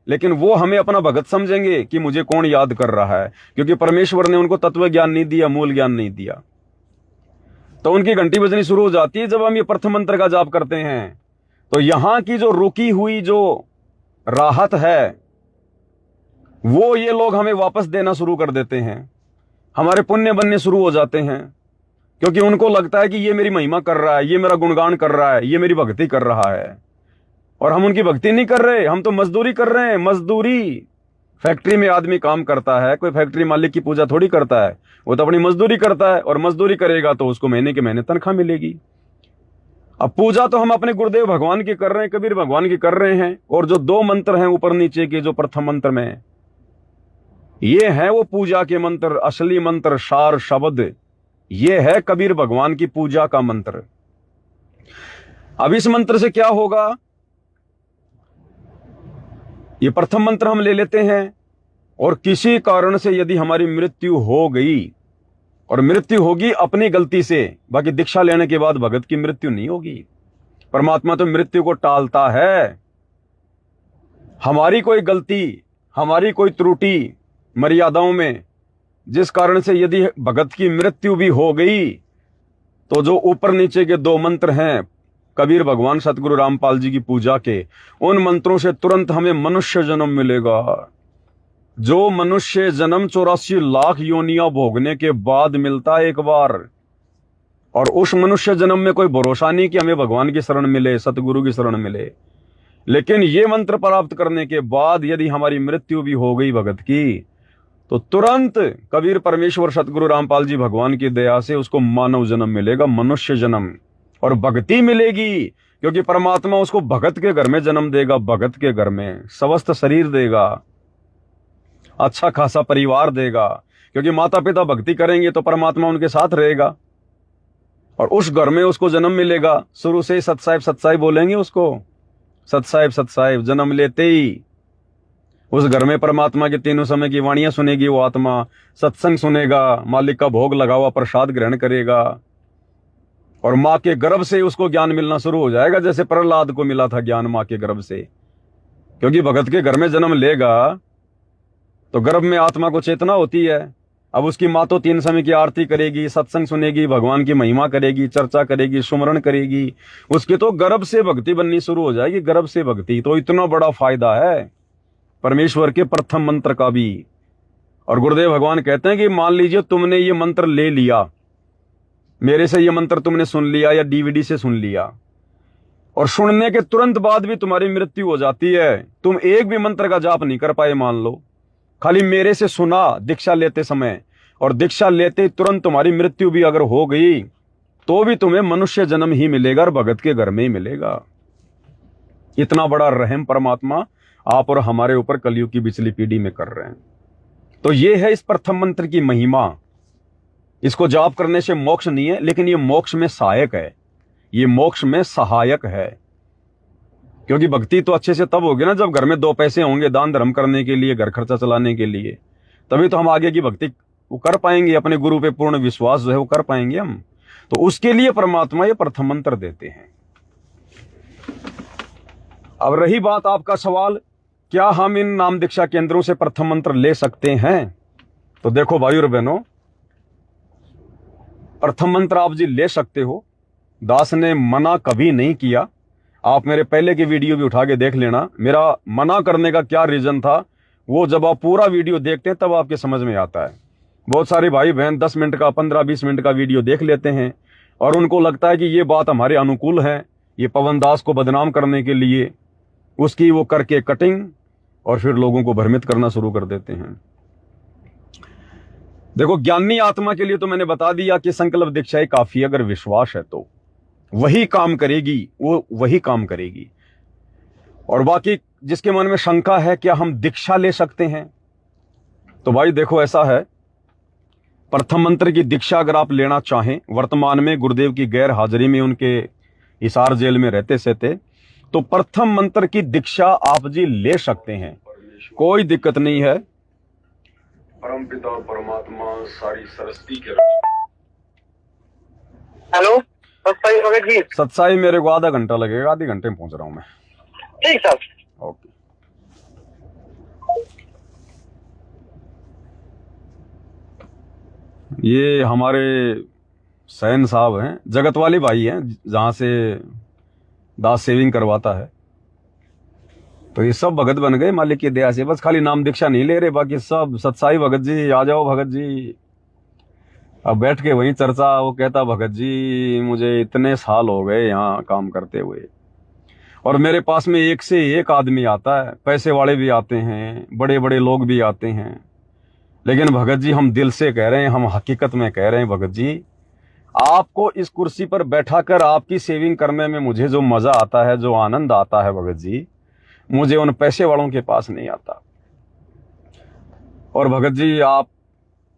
लेकिन वो हमें अपना भगत समझेंगे कि मुझे कौन याद कर रहा है, क्योंकि परमेश्वर ने उनको तत्व ज्ञान नहीं दिया, मूल ज्ञान नहीं दिया। तो उनकी घंटी बजनी शुरू हो जाती है जब हम ये प्रथम मंत्र का जाप करते हैं। तो यहां की जो रुकी हुई जो राहत है, वो ये लोग हमें वापस देना शुरू कर देते हैं, हमारे पुण्य बनने शुरू हो जाते हैं, क्योंकि उनको लगता है कि ये मेरी महिमा कर रहा है, ये मेरा गुणगान कर रहा है, ये मेरी भक्ति कर रहा है। और हम उनकी भक्ति नहीं कर रहे, हम तो मजदूरी कर रहे हैं, मजदूरी। फैक्ट्री में आदमी काम करता है, कोई फैक्ट्री मालिक की पूजा थोड़ी करता है, वो तो अपनी मजदूरी करता है, और मजदूरी करेगा तो उसको महीने के महीने तनख्वाह मिलेगी। अब पूजा तो हम अपने गुरुदेव भगवान की कर रहे हैं, कबीर भगवान की कर रहे हैं, और जो 2 मंत्र हैं ऊपर नीचे के, जो प्रथम मंत्र में, ये है वो पूजा के मंत्र, असली मंत्र, सार शब्द, ये है कबीर भगवान की पूजा का मंत्र। अब इस मंत्र से क्या होगा, ये प्रथम मंत्र हम ले लेते हैं, और किसी कारण से यदि हमारी मृत्यु हो गई, और मृत्यु होगी अपनी गलती से, बाकी दीक्षा लेने के बाद भगत की मृत्यु नहीं होगी। परमात्मा तो मृत्यु को टालता है। हमारी कोई गलती, हमारी कोई त्रुटि मर्यादाओं में, जिस कारण से यदि भगत की मृत्यु भी हो गई, तो जो ऊपर नीचे के 2 मंत्र हैं कबीर भगवान सतगुरु रामपाल जी की पूजा के, उन मंत्रों से तुरंत हमें मनुष्य जन्म मिलेगा। जो मनुष्य जन्म 84 लाख योनियां भोगने के बाद मिलता है एक बार, और उस मनुष्य जन्म में कोई भरोसा नहीं कि हमें भगवान की शरण मिले, सतगुरु की शरण मिले। लेकिन ये मंत्र प्राप्त करने के बाद यदि हमारी मृत्यु भी हो गई भगत की, तो तुरंत कबीर परमेश्वर सतगुरु रामपाल जी भगवान की दया से उसको मानव जन्म मिलेगा, मनुष्य जन्म, और भक्ति मिलेगी, क्योंकि परमात्मा उसको भगत के घर में जन्म देगा, भगत के घर में स्वस्थ शरीर देगा, अच्छा खासा परिवार देगा, क्योंकि माता पिता भक्ति करेंगे तो परमात्मा उनके साथ रहेगा, और उस घर में उसको जन्म मिलेगा। शुरू से ही सतसाहिब सतसाहिब बोलेंगे उसको, सतसाहिब सतसाहिब, जन्म लेते ही उस घर में परमात्मा के तीनों समय की वाणियां सुनेगी वो आत्मा, सत्संग सुनेगा, मालिक का भोग लगा हुआ प्रसाद ग्रहण करेगा, और माँ के गर्भ से उसको ज्ञान मिलना शुरू हो जाएगा, जैसे प्रहलाद को मिला था ज्ञान माँ के गर्भ से। क्योंकि भगत के घर में जन्म लेगा तो गर्भ में आत्मा को चेतना होती है। अब उसकी माँ तो 3 समय की आरती करेगी, सत्संग सुनेगी, भगवान की महिमा करेगी, चर्चा करेगी, सुमरण करेगी, उसकी तो गर्भ से भक्ति बननी शुरू हो जाएगी, गर्भ से भक्ति। तो इतना बड़ा फायदा है परमेश्वर के प्रथम मंत्र का भी। और गुरुदेव भगवान कहते हैं कि मान लीजिए तुमने ये मंत्र ले लिया, मेरे से ये मंत्र तुमने सुन लिया या डीवीडी से सुन लिया, और सुनने के तुरंत बाद भी तुम्हारी मृत्यु हो जाती है, तुम एक भी मंत्र का जाप नहीं कर पाए, मान लो, खाली मेरे से सुना दीक्षा लेते समय, और दीक्षा लेते तुरंत तुम्हारी मृत्यु भी अगर हो गई, तो भी तुम्हें मनुष्य जन्म ही मिलेगा, और भगत के घर में ही मिलेगा। इतना बड़ा रहम परमात्मा आप और हमारे ऊपर कलयुग की पिछली पीढ़ी में कर रहे हैं। तो ये है इस प्रथम मंत्र की महिमा। इसको जाप करने से मोक्ष नहीं है, लेकिन ये मोक्ष में सहायक है, ये मोक्ष में सहायक है। क्योंकि भक्ति तो अच्छे से तब होगी ना जब घर में 2 पैसे होंगे दान धर्म करने के लिए, घर खर्चा चलाने के लिए, तभी तो हम आगे की भक्ति वो कर पाएंगे, अपने गुरु पे पूर्ण विश्वास जो है वो कर पाएंगे हम। तो उसके लिए परमात्मा ये प्रथम मंत्र देते हैं। अब रही बात आपका सवाल, क्या हम इन नाम दीक्षा केंद्रों से प्रथम मंत्र ले सकते हैं? तो देखो भाई और बहनों, प्रथम मंत्र आप जी ले सकते हो, दास ने मना कभी नहीं किया। आप मेरे पहले की वीडियो भी उठा के देख लेना, मेरा मना करने का क्या रीजन था, वो जब आप पूरा वीडियो देखते हैं तब आपके समझ में आता है। बहुत सारे भाई बहन 10 मिनट का, 15-20 मिनट का वीडियो देख लेते हैं, और उनको लगता है कि ये बात हमारे अनुकूल है, ये पवन दास को बदनाम करने के लिए उसकी वो करके कटिंग, और फिर लोगों को भ्रमित करना शुरू कर देते हैं। देखो, ज्ञानी आत्मा के लिए तो मैंने बता दिया कि संकल्प दीक्षा ही काफी है। अगर विश्वास है तो वही काम करेगी, वो वही काम करेगी। और बाकी जिसके मन में शंका है क्या हम दीक्षा ले सकते हैं, तो भाई देखो ऐसा है, प्रथम मंत्र की दीक्षा अगर आप लेना चाहें, वर्तमान में गुरुदेव की गैर हाजिरी में उनके हिसार जेल में रहते सहते, तो प्रथम मंत्र की दीक्षा आप जी ले सकते हैं, कोई दिक्कत नहीं है। परम पिता परमात्मा सारी सरस्वती के हेलो सत्साई भगत जी। सत्साई मेरे को आधा घंटा लगेगा, आधे घंटे में पहुंच रहा हूं मैं। ठीक सर, ओके। ये हमारे सैन साहब हैं, जगत वाले भाई हैं, जहां से दास सेविंग करवाता है। तो ये सब भगत बन गए मालिक की दया से, बस खाली नाम दीक्षा नहीं ले रहे, बाकी सब सत्साई भगत जी आ जाओ भगत जी। अब बैठ के वहीं चर्चा, वो कहता भगत जी मुझे इतने साल हो गए यहाँ काम करते हुए, और मेरे पास में एक से एक आदमी आता है, पैसे वाले भी आते हैं, बड़े बड़े लोग भी आते हैं। लेकिन भगत जी हम दिल से कह रहे हैं, हम हकीकत में कह रहे हैं भगत जी, आपको इस कुर्सी पर बैठाकर आपकी सेविंग करने में मुझे जो मजा आता है, जो आनंद आता है भगत जी, मुझे उन पैसे वालों के पास नहीं आता। और भगत जी आप,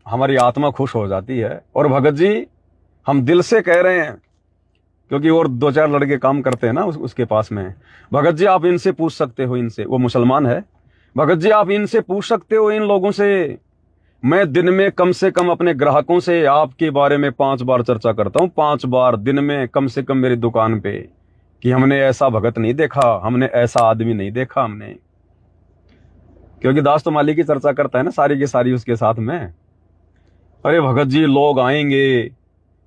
हमारी आत्मा खुश हो जाती है। और भगत जी हम दिल से कह रहे हैं, क्योंकि और दो चार लड़के काम करते हैं ना उसके पास में। भगत जी आप इनसे पूछ सकते हो, इनसे, वो मुसलमान है, भगत जी आप इनसे पूछ सकते हो, इन लोगों से। मैं दिन में कम से कम अपने ग्राहकों से आपके बारे में 5 बार चर्चा करता हूं, 5 बार दिन में कम से कम मेरी दुकान पे, कि हमने ऐसा भगत नहीं देखा, हमने ऐसा आदमी नहीं देखा हमने। क्योंकि दास तो मालिक की चर्चा करता है ना सारी की सारी उसके साथ में। अरे भगत जी लोग आएंगे,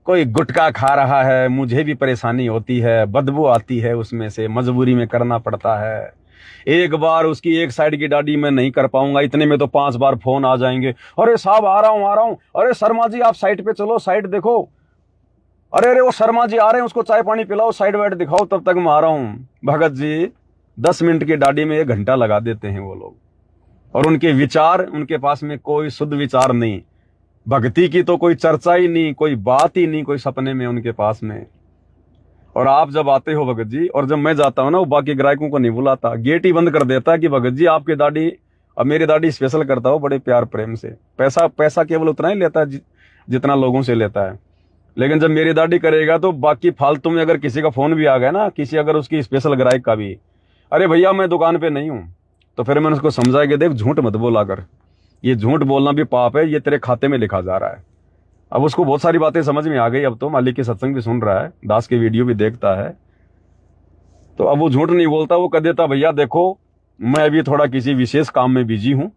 कोई गुटखा खा रहा है, मुझे भी परेशानी होती है, बदबू आती है उसमें से, मजबूरी में करना पड़ता है। एक बार उसकी एक साइड की दाढ़ी मैं नहीं कर पाऊंगा, इतने में तो 5 बार फोन आ जाएंगे, अरे साहब आ रहा हूं, अरे शर्मा जी आप साइड पे चलो, साइड देखो, अरे वो शर्मा जी आ रहे हैं, उसको चाय पानी पिलाओ, साइड वाइड दिखाओ, तब तक मैं आ रहा हूं। भगत जी 10 मिनट की दाढ़ी में 1 घंटा लगा देते हैं वो लोग, और उनके विचार, उनके पास में कोई शुद्ध विचार नहीं, भक्ति की तो कोई चर्चा ही नहीं, कोई बात ही नहीं, कोई सपने में उनके पास में। और आप जब आते हो भगत जी, और जब मैं जाता हूं ना, वो बाकी ग्राहकों को नहीं बुलाता, गेट ही बंद कर देता है कि भगत जी आपकी दाढ़ी, अब मेरी दाढ़ी स्पेशल करता हो बड़े प्यार प्रेम से। पैसा केवल उतना ही लेता है जितना लोगों से लेता है, लेकिन जब मेरी दाढ़ी करेगा तो बाकी फालतू में अगर किसी का फोन भी आ गया ना, किसी अगर उसकी स्पेशल ग्राहक का भी, अरे भैया मैं दुकान पे नहीं हूं, तो फिर मैंने उसको समझाया कि देख झूठ मत बोला कर, ये झूठ बोलना भी पाप है, ये तेरे खाते में लिखा जा रहा है। अब उसको बहुत सारी बातें समझ में आ गई, अब तो मालिक के सत्संग भी सुन रहा है, दास के वीडियो भी देखता है, तो अब वो झूठ नहीं बोलता, वो कह देता भैया देखो मैं अभी थोड़ा किसी विशेष काम में बिजी हूं,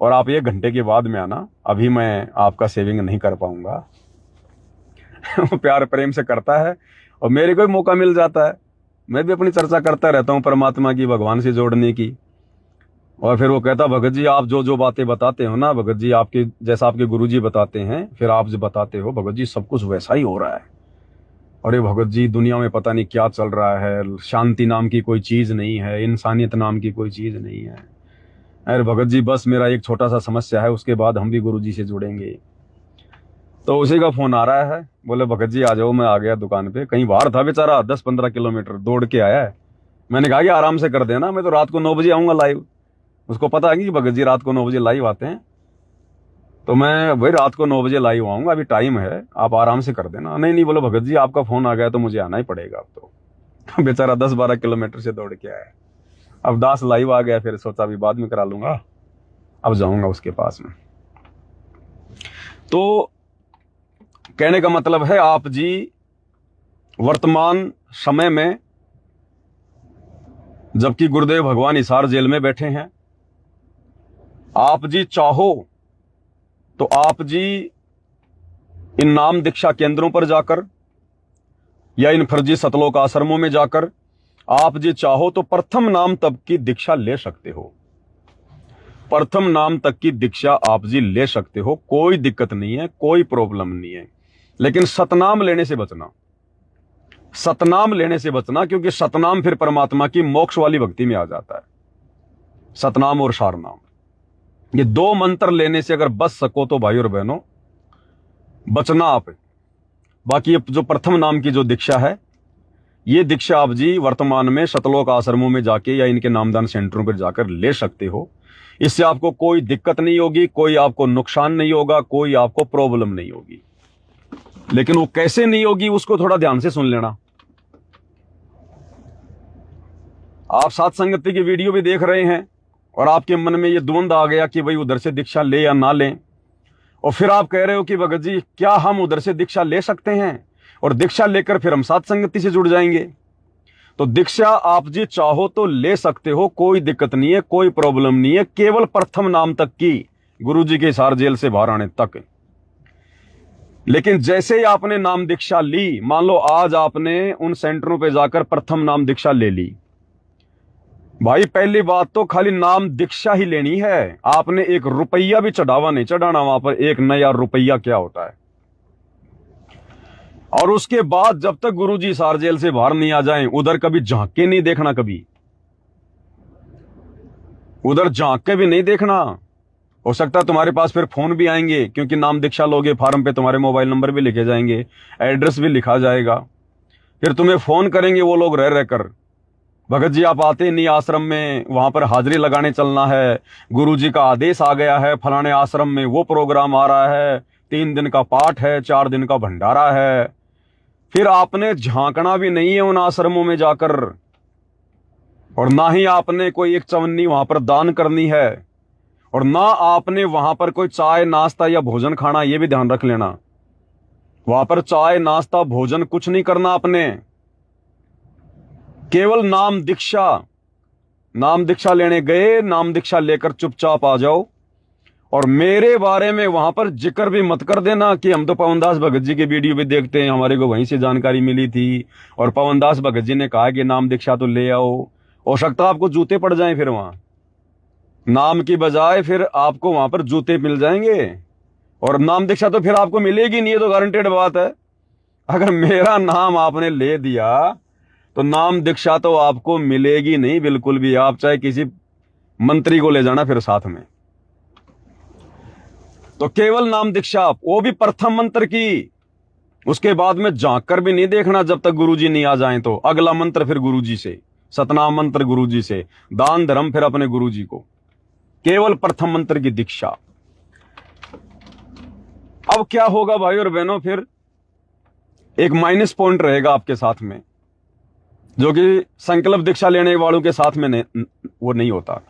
और आप 1 घंटे के बाद में आना, अभी मैं आपका सेविंग नहीं कर पाऊंगा। वो प्यार प्रेम से करता है, और मेरे को भी मौका मिल जाता है, मैं भी अपनी चर्चा करता रहता हूं परमात्मा की, भगवान से जोड़ने की। और फिर वो कहता भगत जी आप जो जो बातें बताते हो ना भगत जी, आपके जैसा आपके गुरुजी बताते हैं, फिर आप जो बताते हो भगत जी, सब कुछ वैसा ही हो रहा है। अरे भगत जी दुनिया में पता नहीं क्या चल रहा है, शांति नाम की कोई चीज नहीं है, इंसानियत नाम की कोई चीज नहीं है। अरे भगत जी बस मेरा एक छोटा सा समस्या है, उसके बाद हम भी गुरुजी से जुड़ेंगे। तो उसी का फोन आ रहा है, बोले भगत जी आ जाओ, मैं आ गया दुकान पे, कहीं बाहर था बेचारा, 10-15 किलोमीटर दौड़ के आया है। मैंने कहा कि आराम से कर देना, मैं तो रात को 9 बजे आऊंगा लाइव। उसको पता है कि भगत जी रात को 9 बजे लाइव आते हैं, तो मैं भाई रात को 9 बजे लाइव आऊंगा, अभी टाइम है, आप आराम से कर देना। नहीं बोले भगत जी आपका फोन आ गया तो मुझे आना ही पड़ेगा अब तो। बेचारा 10-12 किलोमीटर से दौड़ के आया। अब दास लाइव आ गया, फिर सोचा अभी बाद में करा लूंगा, अब जाऊंगा उसके पास में। तो कहने का मतलब है आप जी वर्तमान समय में, जबकि गुरुदेव भगवान हिसार जेल में बैठे हैं, आप जी चाहो तो आप जी इन नाम दीक्षा केंद्रों पर जाकर या इन फर्जी सतलोक आश्रमों में जाकर आप जी चाहो तो प्रथम नाम तक की दीक्षा ले सकते हो। प्रथम नाम तक की दीक्षा आप जी ले सकते हो, कोई दिक्कत नहीं है, कोई प्रॉब्लम नहीं है। लेकिन सतनाम लेने से बचना, सतनाम लेने से बचना, क्योंकि सतनाम फिर परमात्मा की मोक्ष वाली भक्ति में आ जाता है। सतनाम और सारनाम, ये 2 मंत्र लेने से अगर बच सको तो भाई और बहनों बचना आप। बाकी ये जो प्रथम नाम की जो दीक्षा है, ये दीक्षा आप जी वर्तमान में सतलोक आश्रमों में जाके या इनके नामदान सेंटरों पर जाकर ले सकते हो। इससे आपको कोई दिक्कत नहीं होगी, कोई आपको नुकसान नहीं होगा, कोई आपको प्रॉब्लम नहीं होगी। लेकिन वो कैसे नहीं होगी उसको थोड़ा ध्यान से सुन लेना। आप साथ संगति की वीडियो भी देख रहे हैं और आपके मन में ये द्वंद आ गया कि भाई उधर से दीक्षा ले या ना लें, और फिर आप कह रहे हो कि भगत जी क्या हम उधर से दीक्षा ले सकते हैं और दीक्षा लेकर फिर हम साथ संगति से जुड़ जाएंगे? तो दीक्षा आप जी चाहो तो ले सकते हो, कोई दिक्कत नहीं है, कोई प्रॉब्लम नहीं है, केवल प्रथम नाम तक की, गुरुजी के हिसार जेल से बाहर आने तक। लेकिन जैसे ही आपने नाम दीक्षा ली, मान लो आज आपने उन सेंटरों पे जाकर प्रथम नाम दीक्षा ले ली, भाई पहली बात तो खाली नाम दीक्षा ही लेनी है, आपने 1 रुपया भी चढ़ावा नहीं चढ़ाना वहां पर। 1 नया रुपया क्या होता है? और उसके बाद जब तक गुरुजी सार जेल से बाहर नहीं आ जाएं, उधर कभी झांक के नहीं देखना, कभी उधर झांक के भी नहीं देखना। हो सकता है तुम्हारे पास फिर फोन भी आएंगे, क्योंकि नाम दीक्षा लोगे फॉर्म पे तुम्हारे मोबाइल नंबर भी लिखे जाएंगे, एड्रेस भी लिखा जाएगा। फिर तुम्हें फोन करेंगे वो लोग रह रहकर, भगत जी आप आते नहीं आश्रम में, वहां पर हाजिरी लगाने चलना है, गुरुजी का आदेश आ गया है, फलाने आश्रम में वो प्रोग्राम आ रहा है, 3 दिन का पाठ है, 4 दिन का भंडारा है। फिर आपने झांकना भी नहीं है उन आश्रमों में जाकर, और ना ही आपने कोई एक चवन्नी वहां पर दान करनी है, और ना आपने वहां पर कोई चाय नाश्ता या भोजन खाना। ये भी ध्यान रख लेना, वहां पर चाय नाश्ता भोजन कुछ नहीं करना आपने। केवल नाम दीक्षा लेने गए, नाम दीक्षा लेकर चुपचाप आ जाओ। और मेरे बारे में वहां पर जिक्र भी मत कर देना कि हम तो पवनदास भगत जी के वीडियो भी देखते हैं, हमारे को वहीं से जानकारी मिली थी, और पवनदास भगत जी ने कहा कि नाम दीक्षा तो ले आओ। हो सकता है आपको जूते पड़ जाएं, फिर वहां नाम की बजाय फिर आपको वहां पर जूते मिल जाएंगे, और नाम दीक्षा तो फिर आपको मिलेगी नहीं, ये तो गारंटेड बात है। अगर मेरा नाम आपने ले दिया तो नाम दीक्षा तो आपको मिलेगी नहीं बिल्कुल भी, आप चाहे किसी मंत्री को ले जाना फिर साथ में। तो केवल नाम दीक्षा, वो भी प्रथम मंत्र की। उसके बाद में झांक कर भी नहीं देखना जब तक गुरुजी नहीं आ जाएं। तो अगला मंत्र फिर गुरुजी से, सतनाम मंत्र गुरुजी से, दान धर्म फिर अपने गुरुजी को, केवल प्रथम मंत्र की दीक्षा। अब क्या होगा भाई और बहनों, फिर एक माइनस पॉइंट रहेगा आपके साथ में, जो कि संकल्प दीक्षा लेने वालों के साथ में वो नहीं होता।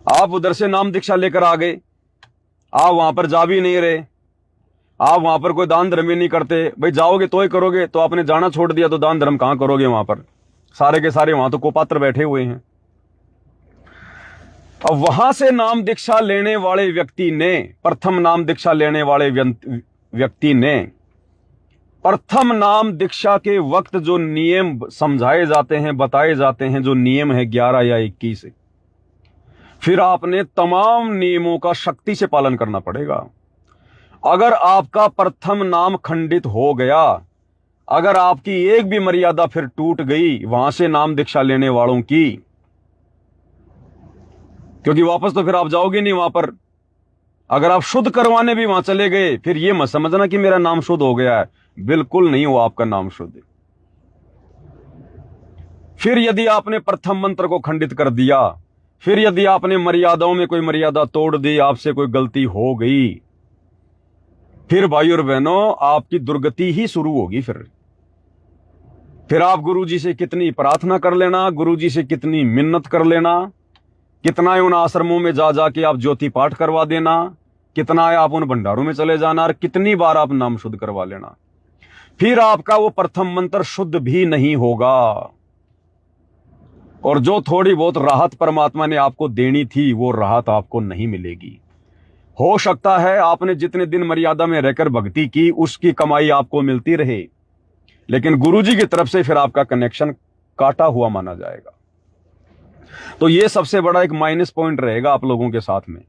आप उधर से नाम दीक्षा लेकर आ गए, आप वहां पर जा भी नहीं रहे, आप वहां पर कोई दान धर्म भी नहीं करते। भाई जाओगे तो ही करोगे, तो आपने जाना छोड़ दिया तो दान धर्म कहां करोगे वहां पर, सारे के सारे वहां तो कुपात्र बैठे हुए हैं। अब वहां से नाम दीक्षा लेने वाले व्यक्ति ने, प्रथम नाम दीक्षा लेने वाले व्यक्ति ने प्रथम नाम दीक्षा के वक्त जो नियम समझाए जाते हैं, बताए जाते हैं, जो नियम है 11 या 21, फिर आपने तमाम नियमों का शक्ति से पालन करना पड़ेगा। अगर आपका प्रथम नाम खंडित हो गया, अगर आपकी एक भी मर्यादा फिर टूट गई वहां से नाम दीक्षा लेने वालों की, क्योंकि वापस तो फिर आप जाओगे नहीं वहां पर। अगर आप शुद्ध करवाने भी वहां चले गए, फिर यह मत समझना कि मेरा नाम शुद्ध हो गया है, बिल्कुल नहीं हुआ आपका नाम शुद्ध। फिर यदि आपने प्रथम मंत्र को खंडित कर दिया, फिर यदि आपने मर्यादाओं में कोई मर्यादा तोड़ दी, आपसे कोई गलती हो गई, फिर भाई और बहनों आपकी दुर्गति ही शुरू होगी। फिर आप गुरुजी से कितनी प्रार्थना कर लेना, गुरुजी से कितनी मिन्नत कर लेना, कितना उन आश्रमों में जा जाके आप ज्योति पाठ करवा देना, कितना आप उन भंडारों में चले जाना, और कितनी बार आप नाम शुद्ध करवा लेना, फिर आपका वो प्रथम मंत्र शुद्ध भी नहीं होगा। और जो थोड़ी बहुत राहत परमात्मा ने आपको देनी थी, वो राहत आपको नहीं मिलेगी। हो सकता है आपने जितने दिन मर्यादा में रहकर भक्ति की, उसकी कमाई आपको मिलती रहे, लेकिन गुरुजी की तरफ से फिर आपका कनेक्शन काटा हुआ माना जाएगा। तो ये सबसे बड़ा एक माइनस पॉइंट रहेगा आप लोगों के साथ में,